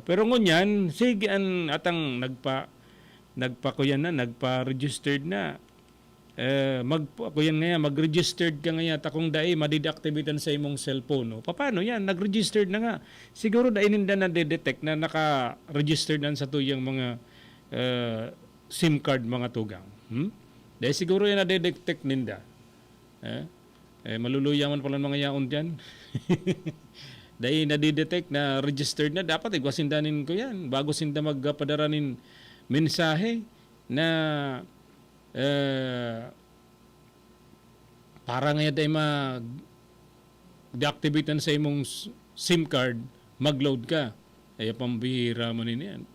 Pero ngunyan, sige atang nagpa-registered na. Mag-registered ka ngayon takong dai ma-deactivatean sa imong cellphone. Paano yan? Nag-registered na nga. Siguro dai ninda na detect na naka-registered na sa tuyang mga SIM card mga tugang. Dahil siguro yan na-detect ninda. Maluluya man pala mga yaon dyan. dahil nadidetect na registered na, dapat igwasindanin ko yan bago sinda magpadaranin mensahe na para ngayon ay mag-deactivate na sa imong SIM card, mag-load ka. Ay pambihira mo nini yan.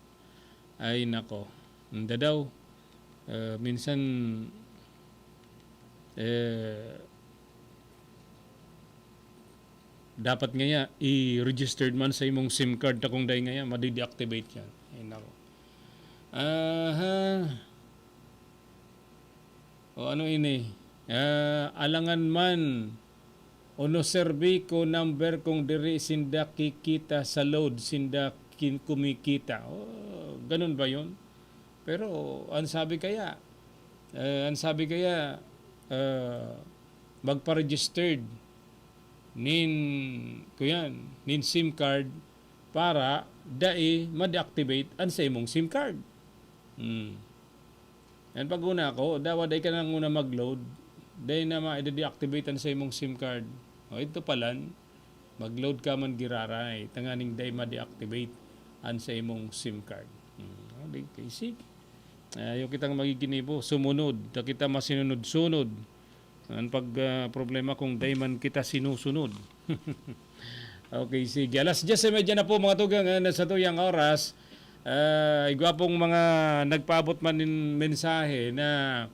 Ay nako, hindi daw. Minsan dapat ngaya i-registered man sa imong SIM card ta kung dahil ngaya madi-deactivate yan. Ay nako. O ano ini? Alangan man ono serbi ko number kung diri sinda kikita sa load, sinda kumikita. Ganun ba yun? Pero ang sabi kaya magpa-registered nin SIM card para dai ma-deactivate ang sa imong SIM card. Yan pag una ko, dawa day ka nang una mag-load, day na ma-deactivate ang sa imong SIM card. O ito palan, mag-load ka man giraray, tanganing day ma-deactivate ang sa imong SIM card. Okay, sige. Yung kitang magiginibo, sumunod, da kita masinunod-sunod. Ang problema kung day man kita sinusunod. Okay, sige. Alas 10:30 na po mga tugang sa tuyang oras. Igwapong mga nagpaabot man ng mensahe na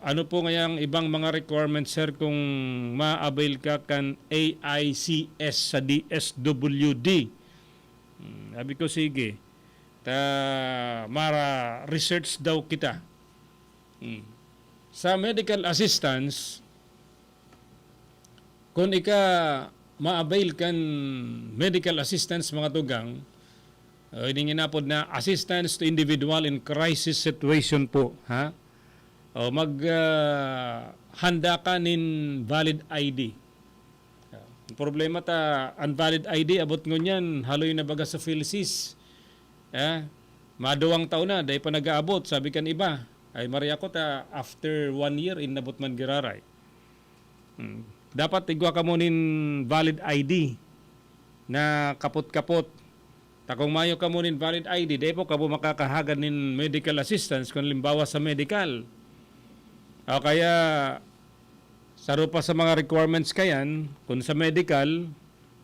ano po ngayang ibang mga requirements, sir, kung ma-avail ka kan AICS sa DSWD. Sabi ko, sige. Mara research daw kita. Sa medical assistance, kung ma-avail kan medical assistance mga tugang, hindi ginapod na assistance to individual in crisis situation po, ha? O handa ka nin valid ID. Problema ta unvalid ID abot ngunyan haloy na baga sa PhilSys. Maduwang taon na dahil pa nag-aabot, sabi kan iba ay Maria ko ta after 1 year inabot man giraray. Dapat igwa ka mo nin valid ID na kapot-kapot. Kung mayo ka mo nin valid ID, dahil po ka po makakahagad nin medical assistance kung limbawa sa medical. O kaya, saro pa sa mga requirements kayan, kung sa medical,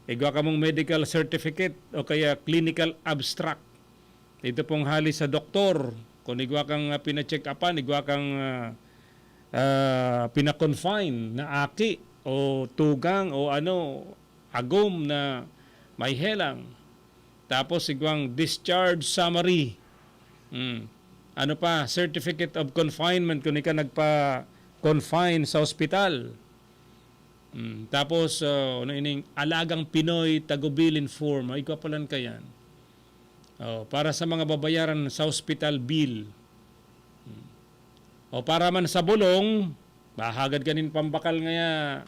igwa ka mong medical certificate o kaya clinical abstract. Ito pong hali sa doktor. Kung igwa kang pina-check upan, igwa kang pina-confine na aki o tugang o agom na may helang. Tapos igwang discharge summary. Ano pa, certificate of confinement kung ika nagpa-confine sa ospital. Tapos ining alagang Pinoy tagubilin form, ay kapalan ka yan. Para sa mga babayaran sa hospital bill. O para man sa bulong, bahagad kanin pambakal ngaya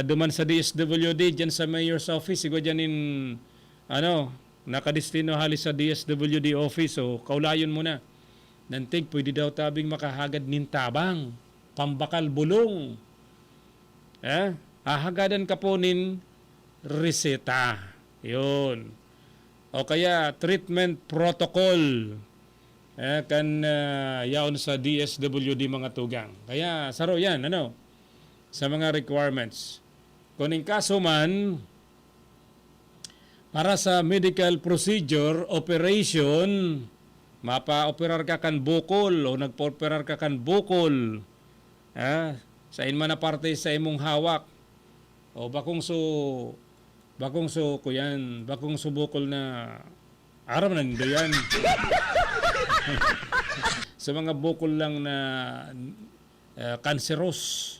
duman sa DSWD dyan sa mayor's office, igwa dyan nakadestino halis sa DSWD office, o kaulayon mo na. Nantig, pwede daw tabing makahagad nin tabang, pambakal bulong. Hahagadan ka po nin reseta. Yun. O kaya treatment protocol. Yaon sa DSWD mga tugang. Kaya saro yan, sa mga requirements. Kuning kaso man, para sa medical procedure, operation, mapa-operar ka kan bukol o nagpa-operar ka kan bukol, sa inman na parte sa imong hawak, o bakong bukol na aram na nindo yan. Sa mga bukol lang na cancerous,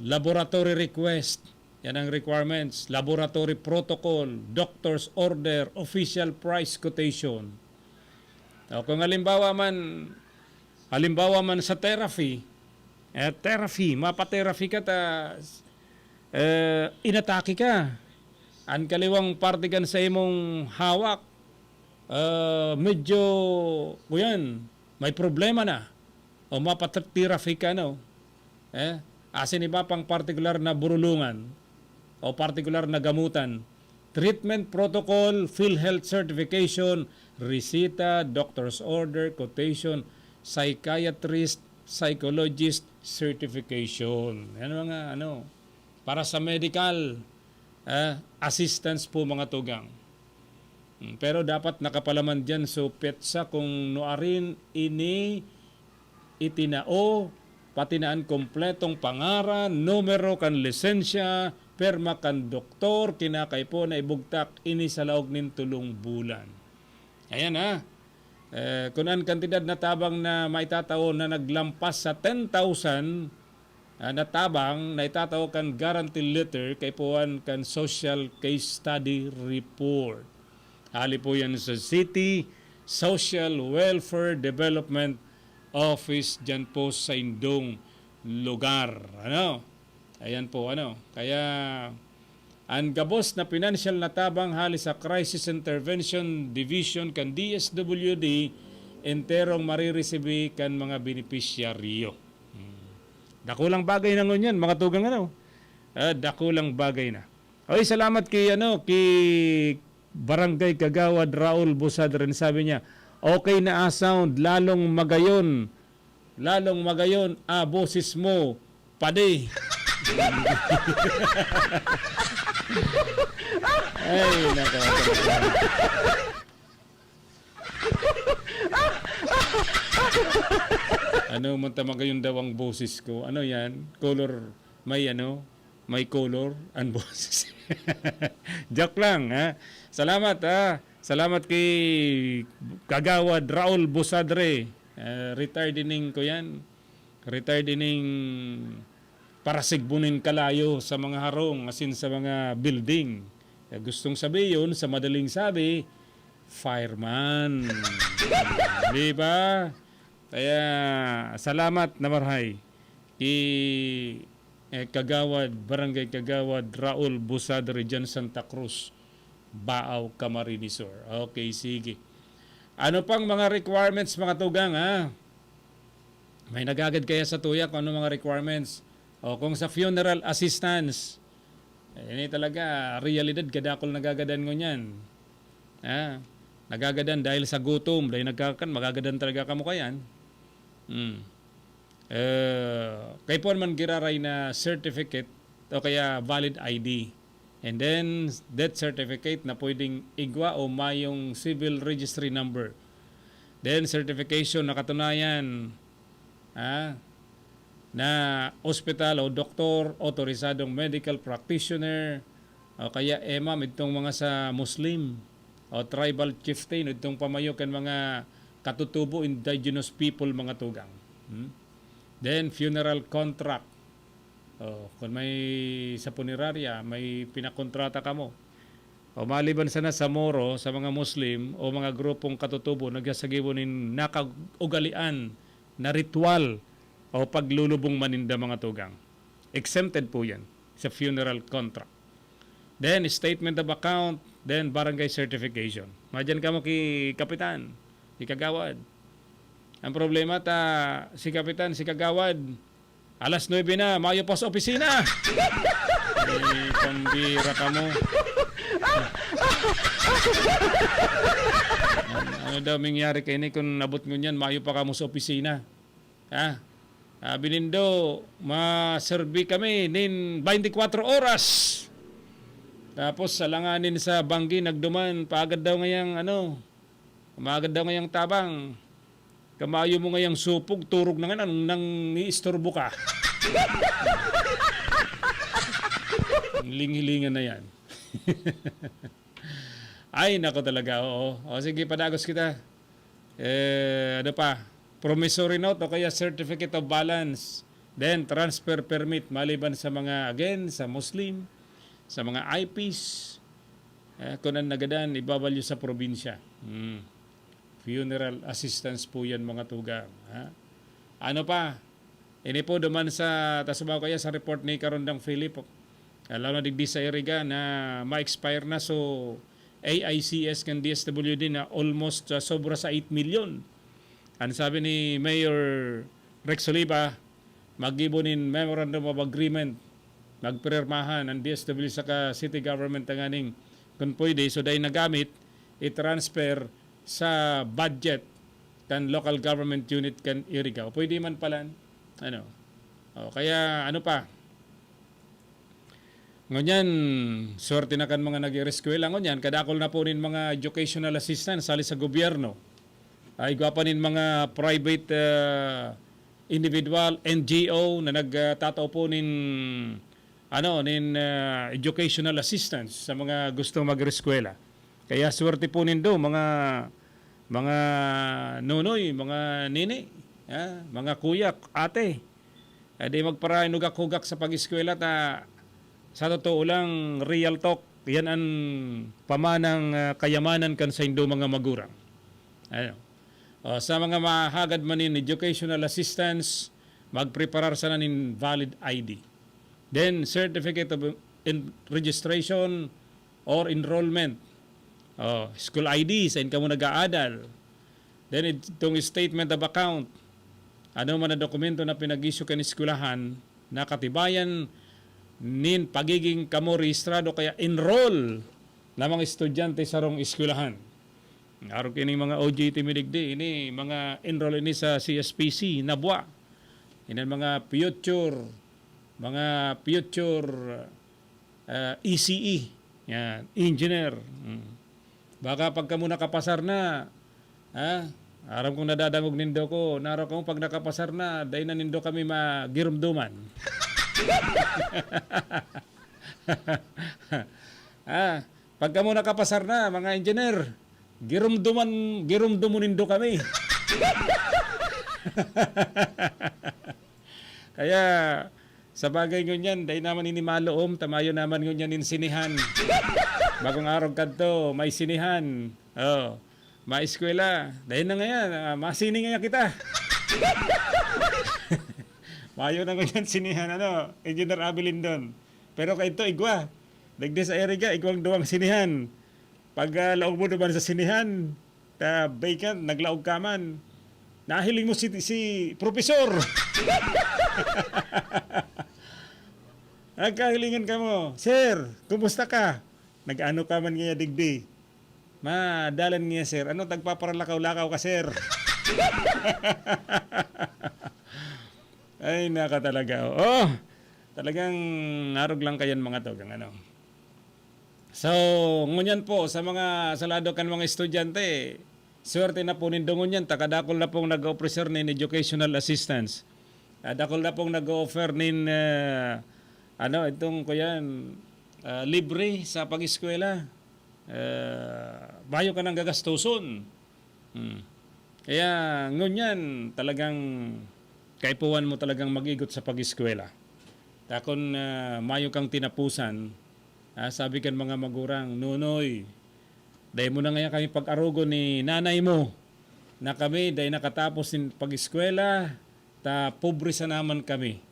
laboratory request, yan ang requirements, laboratory protocol, doctor's order, official price quotation. Kung halimbawa man sa therapy, mapa-therapy ka inatake ka. Ang kaliwang parte kan sa imong hawak, medyo may problema na. O mapa-therapy ka, asin iba pang partikular na burulungan o partikular na gamutan, treatment protocol, PhilHealth certification, resita, doctor's order, quotation, psychiatrist, psychologist certification. Yan mga para sa medical assistance po mga tugang. Pero dapat nakapalaman dyan so petsa kung noarin ini itinao patinaan kompletong pangaran, numero kan lisensya, perma kan doktor, kinakay po na ibugtak ini sa laog nin tulong bulan. Ayan kung ang kantidad na tabang na maitatao na naglampas sa 10,000 na tabang na itatao kan guarantee letter kay puan kan social case study report. Hali po yan sa City Social Welfare Development Office dyan po sa indong lugar. Ayan po Kaya ang gabos na financial na tabang hali sa Crisis Intervention Division kan DSWD enterong marireceive kan mga beneficiaryo. Dakulang bagay na ngunyan mga tugang dakulang bagay na. Oy, salamat kay Barangay Kagawad Raul Busad rin sabi niya, okay na sound, lalong magayon, boses mo, pade. Ay, man tama gayon daw ang boses ko. Ano yan? Color, may color and boses. Joke lang, Salamat, Salamat kay Kagawad Raul Busadre. Retired ining ko yan. Retired ining para sigbunin kalayo sa mga harong asin sa mga building. Gustong sabihin, sa madaling sabi, fireman. Di ba? Kaya salamat na marhay kay Kagawad, Barangay Kagawad Raul Busadre dyan Santa Cruz, Baaw, Camarinesor. Okay, sige. Ano pang mga requirements mga tugang May nagagad kaya sa tuya kung ano mga requirements? O kung sa funeral assistance, ini talaga realidad kadakol nagagadan ko niyan. Nagagadan dahil sa gutom, dahil magagadan talaga kamo kayan. Kay po man giraray na certificate o kaya valid ID. And then, death certificate na pwedeng igwa o mayong civil registry number. Then, certification na katunayan na hospital o doktor, otorisadong medical practitioner, o kaya EMAM, itong mga sa Muslim, o tribal chieftain, itong pamayokan mga katutubo indigenous people mga tugang. Then, funeral contract. Kung may sa punerarya, may pinakontrata ka mo. O maliban sana sa Moro, sa mga Muslim o mga grupong katutubo, nagsasagibunin nakag-ugalian na ritual o paglulubong maninda mga tugang. Exempted po yan sa funeral contract. Then, statement of account, then barangay certification. Madyan ka mo kay Kapitan, si Kagawad. Ang problema si Kapitan, si Kagawad, alas 9 na, mayo pa sa opisina. Pambira ka mo. Ano daw mangyari kayo ni kung nabot nyo yan, mayo pa ka mo sa opisina. Binindo, maserbi kami nin 24 oras. Tapos salanganin sa banggi, nagduman, paagad daw ngayang maagad daw ngayang tabang. Kamayo mo ngayang supog, turog na nga nang iistorbo ka. Ling-hilingan na yan. Ay, nako talaga, oo. O sige, padagos kita. Ano pa? Promissory note o kaya certificate of balance. Then, transfer permit maliban sa mga, again, sa Muslim, sa mga IPs. Kung ang nagadan, ibabalyo sa probinsya. Funeral assistance po yan mga tugang. Ano pa? Ini po duman sa tasubaw kaya sa report ni Karondang Philip. Alam na digdi sa iriga na ma-expire na so AICS kan DSWD na almost sobra sa 8 million. Ano sabi ni Mayor Rex Oliva, magibonin memorandum of agreement, magpirmahan ang DSW sa city government ang aning kung pwede, so dahil nagamit, i-transfer sa budget kan local government unit kan Iriga. O pwede man pala, ano. O, kaya ano pa, ngunyan, swerte na kan mga nag-reskwela ngunyan, kadakol na po nin mga educational assistance sali sa gobyerno. Ay gwapanin mga private individual, NGO na nagtatao po nin educational assistance sa mga gustong mag-reskwela. Kaya swerte po nindo mga nunoy, mga nini, mga kuya, ate. Di magpara inugak-hugak sa pag-eskwela ta sa totoo lang real talk. Yan ang pamanang kayamanan kan sa indo mga magurang. Ano? Sa mga mahagad manin educational assistance, magpreparar sana nin valid ID. Then, certificate of registration or enrollment. School ID, saan ka mo nag-aadal. Then, itong statement of account. Ano man na dokumento na pinag-issue ka ni eskulahan, nakatibayan nin pagiging kamo rehistrado kaya enroll na mga estudyante sa rong eskulahan. Araw kining mga OJT midigdi, ini mga enroll ini sa CSPC, nabwa. Ini mga future ECE, yan, engineer. Baka pagka mo nakapasar na, aram kong nadadangog nindo ko, naro kong pag nakapasar na, dahil na nindo kami magirumduman. Pagka mo nakapasar na, mga engineer, girumdumunin do kami. Kaya sa bagay ngunyan, dahil naman inimaloom, tamayo naman ngunyan insinihan. Bagong araw kadto, may sinihan. Maeskwela. Dahil na ngayon, masini nga kita. Mayo na ngunyan sinihan, Engineer Abilindon. Pero kay ito, igwa. Dagdi sa Iriga, igwang duwang sinihan. Pag laog mo naman sa sinihan, vacant, naglaog ka man, nahiling mo si Profesor. Nagkahilingan ka mo, Sir, kumusta ka? Nag-ano ka man nga digdi? Madalan nga, sir. Ano, tagpaparalakaw-lakaw ka, sir? Ay, naka talaga. Talagang narog lang kayan mga to. So, ngunyan po, sa mga salado kan mga estudyante, swerte na po nindo ngunyan, takadakol na pong nag-offer nin educational assistance. Dakol na pong nag-offer nin, itong kuyan, libre sa pag-eskwela. Bayo ka ng gagastuson. Kaya ngunyan, talagang kaipuan mo talagang mag-igot sa pag-eskwela. Takon mayo kang tinapusan, sabi kan mga magurang, Nunoy, dahil mo na ngayon kami pag-arugo ni nanay mo na kami dahil nakatapos ng pag-eskwela, pobre sa naman kami.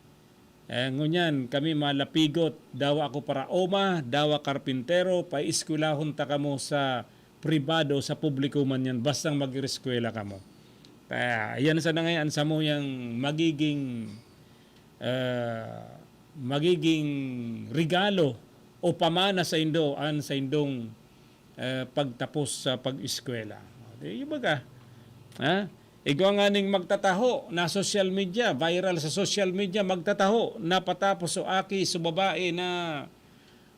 Ngunyan, kami malapigot, dawa ako para oma, dawa karpintero, pa-eskwelahon ta kamo sa pribado, sa publiko man yan, bastang mag-eskwela kamo. Yan sa na ngayon, sa mo yung magiging regalo o pamana sa indo, sa indong pagtapos sa pag-eskwela. Yung baga, Ikaw nga ning magtataho na social media, viral sa social media, magtataho na patapos o aki sa babae na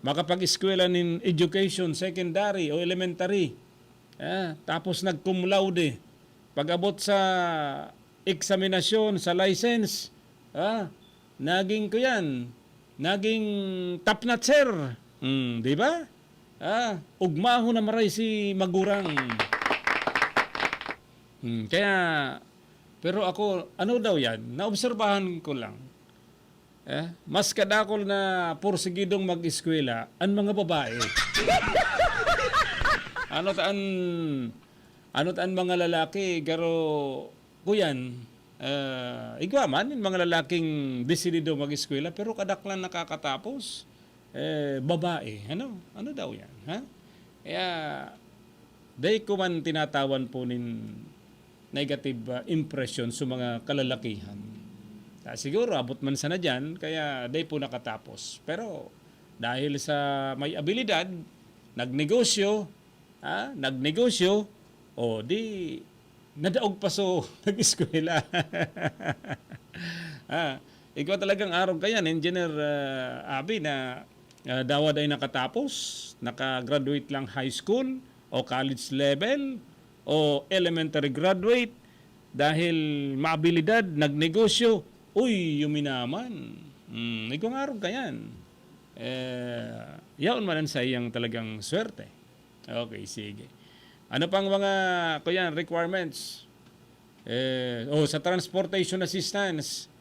makapag-eskwela nin education, secondary o elementary. Tapos nag-cum laude. Pag-abot sa eksaminasyon, sa license, naging ko yan. Naging top notcher. Di ba? Ugmaho na maray si magurang. Kaya, pero ako, ano daw yan? Naobserbahan ko lang. Mas kadakol na porsigidong mag-eskwela ang mga babae. Ano taan mga lalaki, garo kuyan, igwaman, yung mga lalaking desidido mag-eskwela, pero kadaklan nakakatapos, babae. Ano daw yan? Kaya, day ko man tinatawan po nin negative impression sa mga kalalakihan. Siguro abot man sana dyan, kaya day po nakatapos. Pero dahil sa may abilidad, nagnegosyo, o di nadaog pa so nag-eskwela. Ikaw talagang araw kayan, Engineer Abi, na dawad ay nakatapos, nakagraduate lang high school o college level o elementary graduate, dahil maabilidad, nagnegosyo, yuminaman. Ikaw araw kayan. Yaon man sa iyang talagang swerte. Okay, sige. Ano pang mga kuyan requirements? Sa transportation assistance.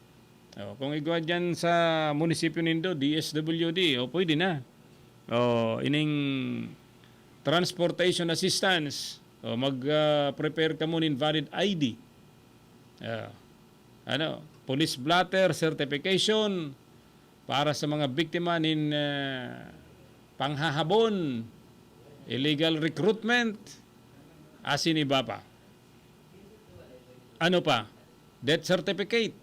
Kung igwa dyan sa munisipyo nindo, DSWD, pwede na. Ining transportation assistance. Mag-prepare ka mo ng valid ID. Police blotter certification para sa mga biktima ng panghahabon, illegal recruitment, asin iba pa. Ano pa? Death certificate.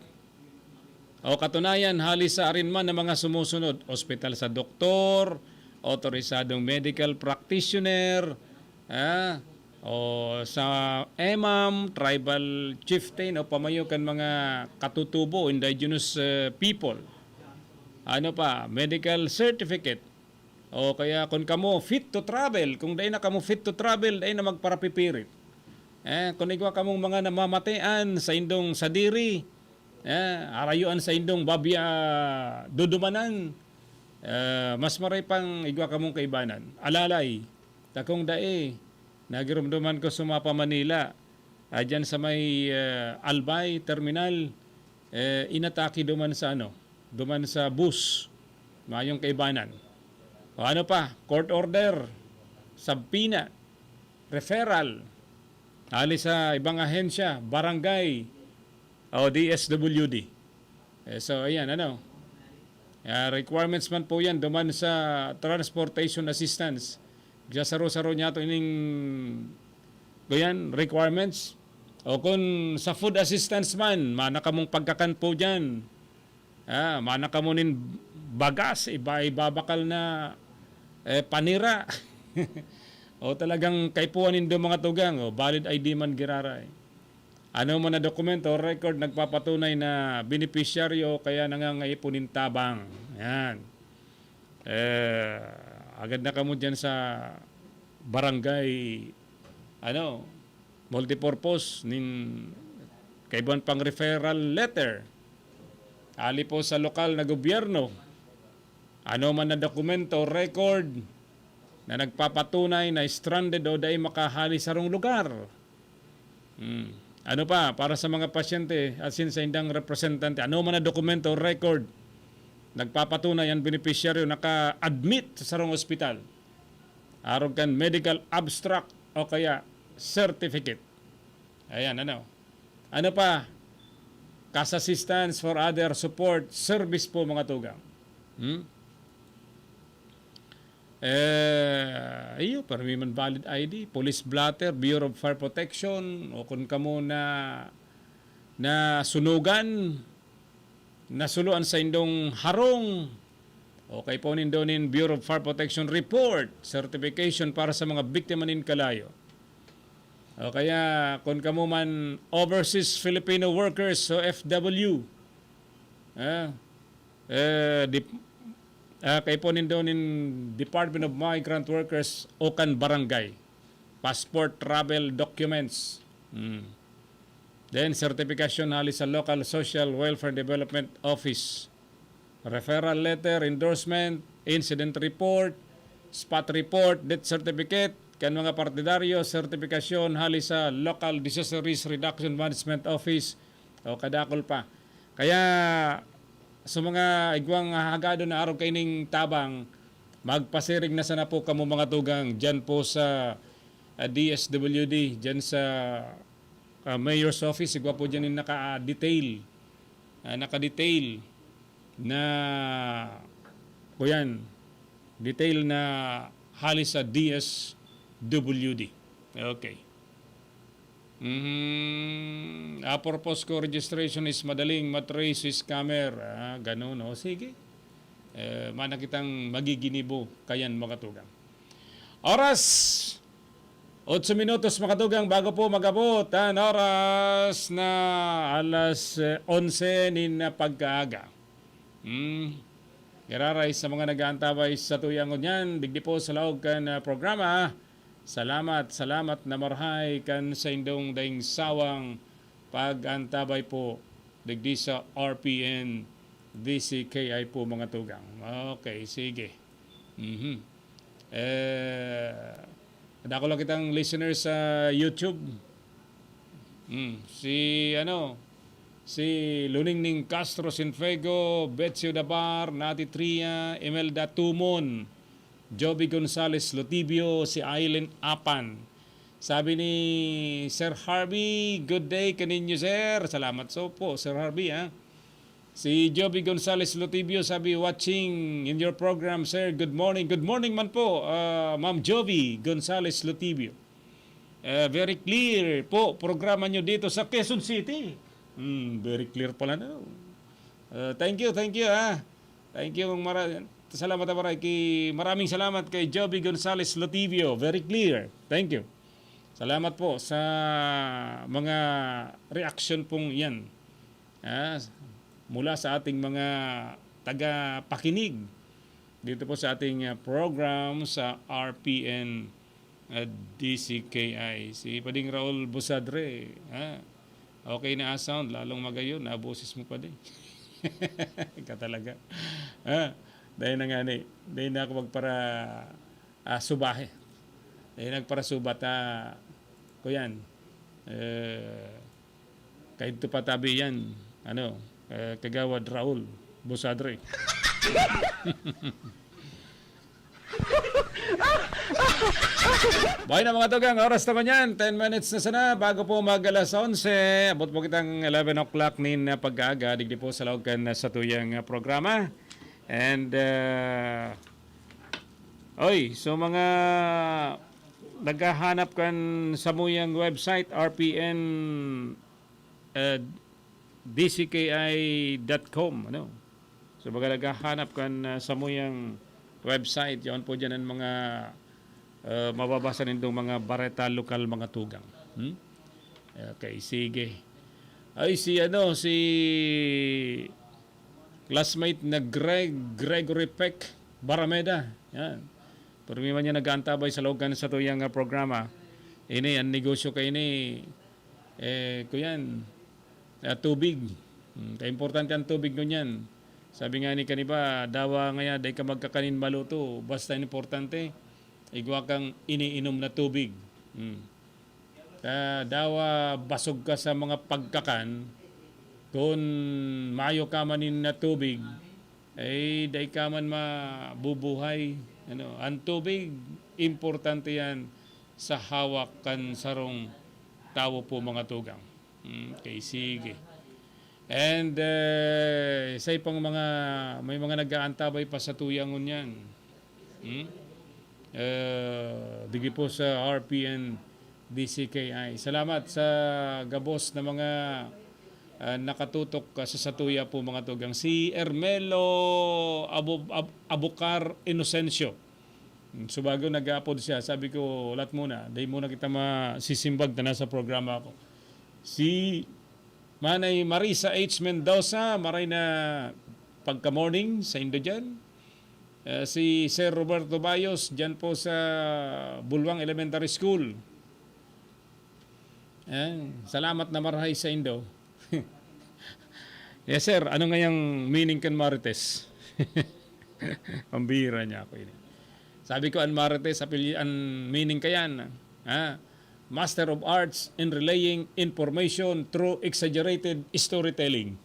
Katunayan, halis sa arinman ng mga sumusunod. Ospital sa doktor, otorisadong medical practitioner, o sa EMAM, tribal chieftain o pamayokan mga katutubo, indigenous people. Ano pa? Medical certificate. O kaya kung kamo fit to travel, kung dahil na kamo fit to travel, dahil na magparapipirit. Kung igwa kamong mga namamatayan sa indong sadiri, arayuan sa indong babya dudumanan, mas maray pang igwa kamong kaibanan. Alalay, takong dae, nagirumduman ko sumapa Manila, dyan sa may Albay Terminal, inatake duman sa bus, mayong kaibanan. O ano pa, court order, subpoena, referral, halis sa ibang ahensya, barangay, o DSWD. So ayan, requirements man po yan, duman sa transportation assistance. Saro-saro niya ito ining requirements. O kung sa food assistance man, mana ka mong pagkakan po dyan. Mana ka mo nin bagas, ibabakal na panira. O talagang kaipuanin do mga tugang, valid ID man giraray. Ano man na dokumento o record nagpapatunay na beneficiaryo kaya nangangaipunin tabang. Yan. Agad na kamo dyan sa barangay, multipurpose, kaibuan pang referral letter. Ali po sa lokal na gobyerno. Ano man na dokumento, record, na nagpapatunay na stranded o dahil makahali sa rong lugar. Ano pa, para sa mga pasyente at sa indang representante, ano man na dokumento, record, nagpapatunay ang beneficiaryo naka-admit sa sarong ospital. Arog kan medical abstract o kaya certificate. Ayan, Ano pa? Cash assistance for other support service po mga tugang. Parang man valid ID, police blotter, Bureau of Fire Protection, o kung kamo na sunugan, nasuluan sa indong harong, o kay po nindonin Bureau of Fire Protection report, certification para sa mga biktima nin kalayo. O kaya kung kamo man overseas Filipino workers, so FW, kay po nindonin Department of Migrant Workers o kan barangay, passport, travel documents. Then, certification halis sa Local Social Welfare Development Office. Referral letter, endorsement, incident report, spot report, death certificate, kan mga partidaryo, certification halis sa Local Disaster Risk Reduction Management Office o kadakol pa. Kaya, sa mga igwang hagado na araw kaining tabang, magpasirig na sana po kamo mga tugang dyan po sa DSWD, dyan sa Mayor's Office, igwa po dyan yung naka-detail na detail na halis sa DSWD. Okay. purpose ko registration is madaling matrace with scammer. Ganun, no? Sige. Mana kitang magiginibo kayan mga tugang. Oras 8 minutos mga tugang bago po magabot ang oras na alas 11 nin pagkaaga. Gararay sa mga nag-aantabay sa tuyangon yan, digdi po sa laog kan programa. Salamat na marhay kan sa indong daing sawang pag-antabay po digdi sa RPN DCKI po mga tugang. Okay, sige. Dako lang kitang listeners sa YouTube. Si Luningning Castro Sinfego, Betsio Dabar, Nati Tria, Imelda Tumon, Joby Gonzales Lotibio, si Aileen Apan. Sabi ni Sir Harvey, good day kaninyo sir. Salamat po Sir Harvey Si Joby Gonzales Lotibio sabi, watching in your program, sir. Good morning. Good morning man po, Ma'am Joby Gonzales Lotibio. Very clear po, programa nyo dito sa Quezon City. Very clear pala na. Thank you. Thank you, salamat maraming salamat kay Joby Gonzales Lotibio. Very clear. Thank you. Salamat po sa mga reaction pong yan. Mula sa ating mga taga-pakinig dito po sa ating program sa RPN DCKI. Si Pading Raul Busadre, okay na sound, lalong magayon, naboses mo pa din. Ika talaga. Dahil na nga dahil na ako magpara subahe. Dahil nagpara subat ko yan. Kahit ito patabi yan, Kagawad Raul Busadre. Bahay na mga tugang, oras naman yan. 10 minutes na sana bago po mag-alas 11. Abot po kitang 11 o'clock nin pag-aga. Digdi po sa lawagan sa tuyang programa. And, so mga naghahanap kan sa muyang website, RPN DCKI.com. So baga naghahanap kan sa muyang website, yun po dyan ang mga mababasa nitong mga bareta lokal mga tugang. Okay, sige. Si classmate na Gregory Peck Barameda. Yan. Pero may man niya nag-aantabay sa logan sa tuyang programa. Ini ang negosyo kay ini kuyan tubig. Importante ang tubig nun yan. Sabi nga ni kaniba, dawa ngaya day ka magkakanin maluto. Basta importante, igwa kang iniinom na tubig. Dawa basog ka sa mga pagkakan, kung mayo ka manin na tubig, day ka man mabubuhay. Ang tubig, importante yan sa hawakan sarong tao po mga tugang. Okay, sige. And sa ipang may mga nag-aantabay pa sa tuyangon yan. Digi po sa RPN DCKI. Salamat sa gabos na mga nakatutok sa satuya po mga tugang. Si Ermelo Abucar Inocencio. Subago nag-upload siya. Sabi ko, ulat muna. Dahil muna kita masisimbag na nasa programa ko. Si Manay Marisa H. Mendoza, maray na pagka-morning sa Indo dyan. Si Sir Roberto Bayos, dyan po sa Bulwang Elementary School. Salamat na marahay sa Indo. Yes sir, ano nga yung meaning kan Marites? Pambira niya ako yun. Sabi ko, an Marites, an meaning kayan. Master of Arts in relaying information through exaggerated storytelling.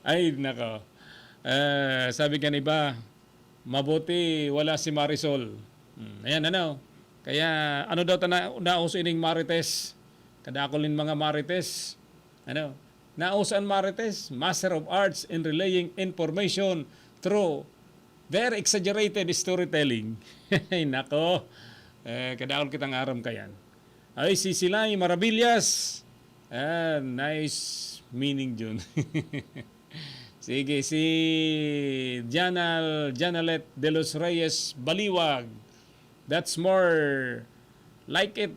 Ay, nako. Sabi ka iba, mabuti wala si Marisol. Ayan, Kaya, daw nauso ining Marites? Kadakolin mga Marites. Nauso ang Marites? Master of Arts in relaying information through very exaggerated storytelling. Ay, nako. Kadaol kitang aram kayan. Ay, si Silay Maravillas. Nice meaning June. Sige, si Janalet de los Reyes Baliwag. That's more like it.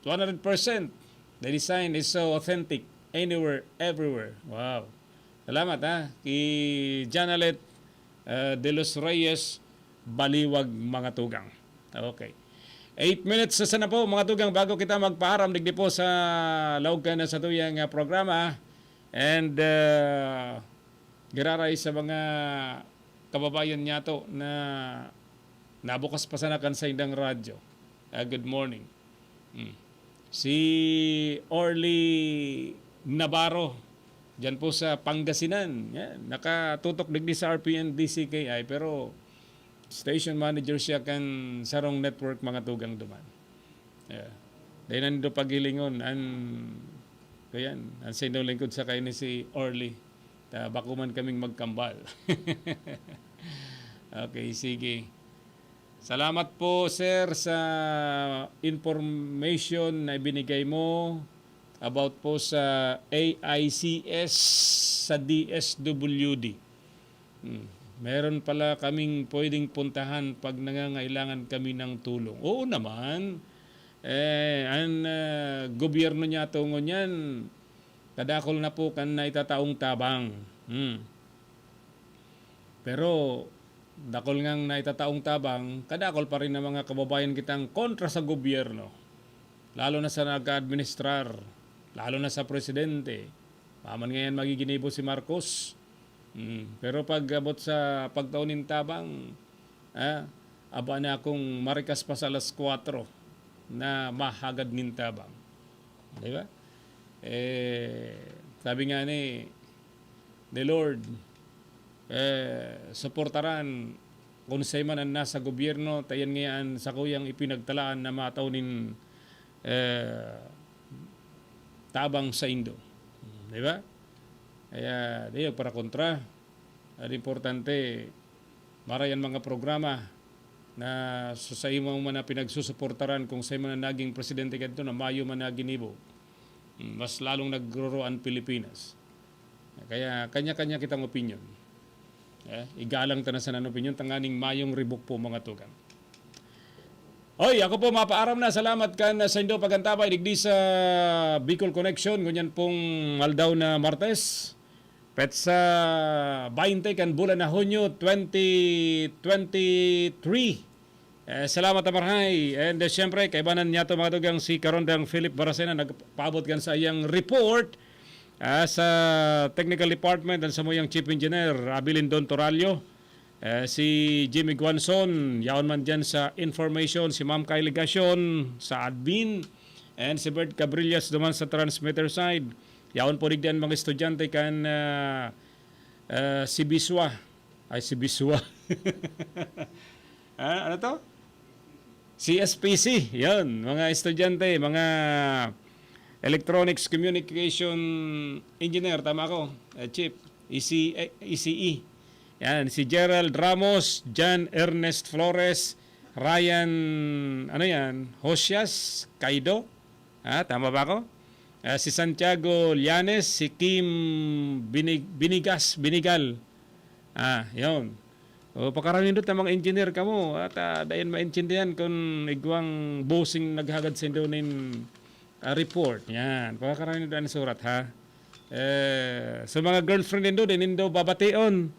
100%. The design is so authentic. Anywhere, everywhere. Wow. Salamat kay Janalet de los Reyes Baliwag, mga tugang. Okay. 8 minutes sa na po, mga tugang, bago kita magpaaram digdi po sa lawag ka na sa tuyang programa. And giraray sa mga kababayan niya to na nabukas pa sanakan sa indang radyo. Good morning. Si Orly Navarro, dyan po sa Pangasinan. Yan, nakatutok digdi sa RPN DCKI, pero station manager siya kan sarong network, mga tugang duman. Dahil nando pagilingon an sa inyong lingkod sa kayo ni si Orly. Bako man kaming magkambal. Okay, sige. Salamat po, sir, sa information na ibinigay mo about po sa AICS sa DSWD. Meron pala kaming pwedeng puntahan pag nangangailangan kami ng tulong. Oo naman. Ang gobyerno niya tungo niyan, kadakol na po kan na itataong tabang. Pero dakol ngang na itataong tabang, kadakol pa rin ng mga kababayan kitang kontra sa gobyerno. Lalo na sa nag-administrar, lalo na sa presidente. Paman ngayon magiginibo si Marcos. Pero pag abot sa pagtaunin tabang, aba na akong marikas pa sa alas 4 na mahagad nin tabang. Di ba? Sabi nga ni the Lord, suportaran kung say man ang nasa gobyerno, tayan ngayon sa kuyang ipinagtalaan na mataunin tabang sa Indo. Di ba? Kaya diyo para kontra. At importante, marayan mga programa na sa imo man na pinagsusuportaran kung sa man na naging presidente kadto na mayo man na ginibo. Mas lalong nagroroan Pilipinas. Kaya kanya-kanya kitang opinion. Igalang ta na sa opinion, tanganing mayong ribok po, mga tugang. Oy, ako po mapaaram na. Salamat kan sa indo pagantabay digdi sa Bicol Connection. Ngunyan pong aldaw na Martes. Pet sa 20 kan bulan na Hunyo 2023. Salamat amarhay. And siyempre, kaibanan niya ito, mga tugang, si Karondang Philip Baracena, nagpaabot kan sa iyang report sa Technical Department and sa moyang Chief Engineer Abilin Don Toralio. Si Jimmy Guanson, yaon man dyan sa information, si Ma'am Kylie Gacion sa admin, and si Bert Cabrillas duman sa transmitter side. Yaon po digdan mga estudyante kan si Biswa. Ay, si Biswa. Ano to? CSPC, yan, mga estudyante, mga Electronics Communication Engineer, tama ako, Chief, ECE. Yan, si Gerald Ramos, John Ernest Flores, Ryan, Hosias, Kaido, tama ba ako? Si Santiago Llanes, si Kim Binigal, yun. O pakarami doon mga engineer ka mo at dayan maintindihan kung igwang bossing naghagad sa doon report. Yan, pakarami doon surat ha. So mga girlfriend din indo babation.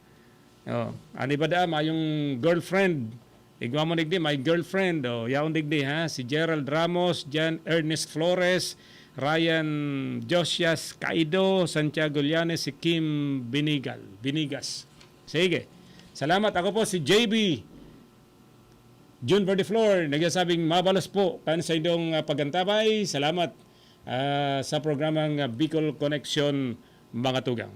Ani ba da mayong girlfriend? Igwa mo digdi my girlfriend. Yaon digdi ha, si Gerald Ramos, John Ernest Flores, Ryan Josias Kaido, Santiago Llanes, si Kim Binigas. Sige. Salamat. Ako po si JB June Verdiflor, nagsasabing mabalos po kan sa inyong pagantabay. Salamat sa programang Bicol Connection, mga tugang.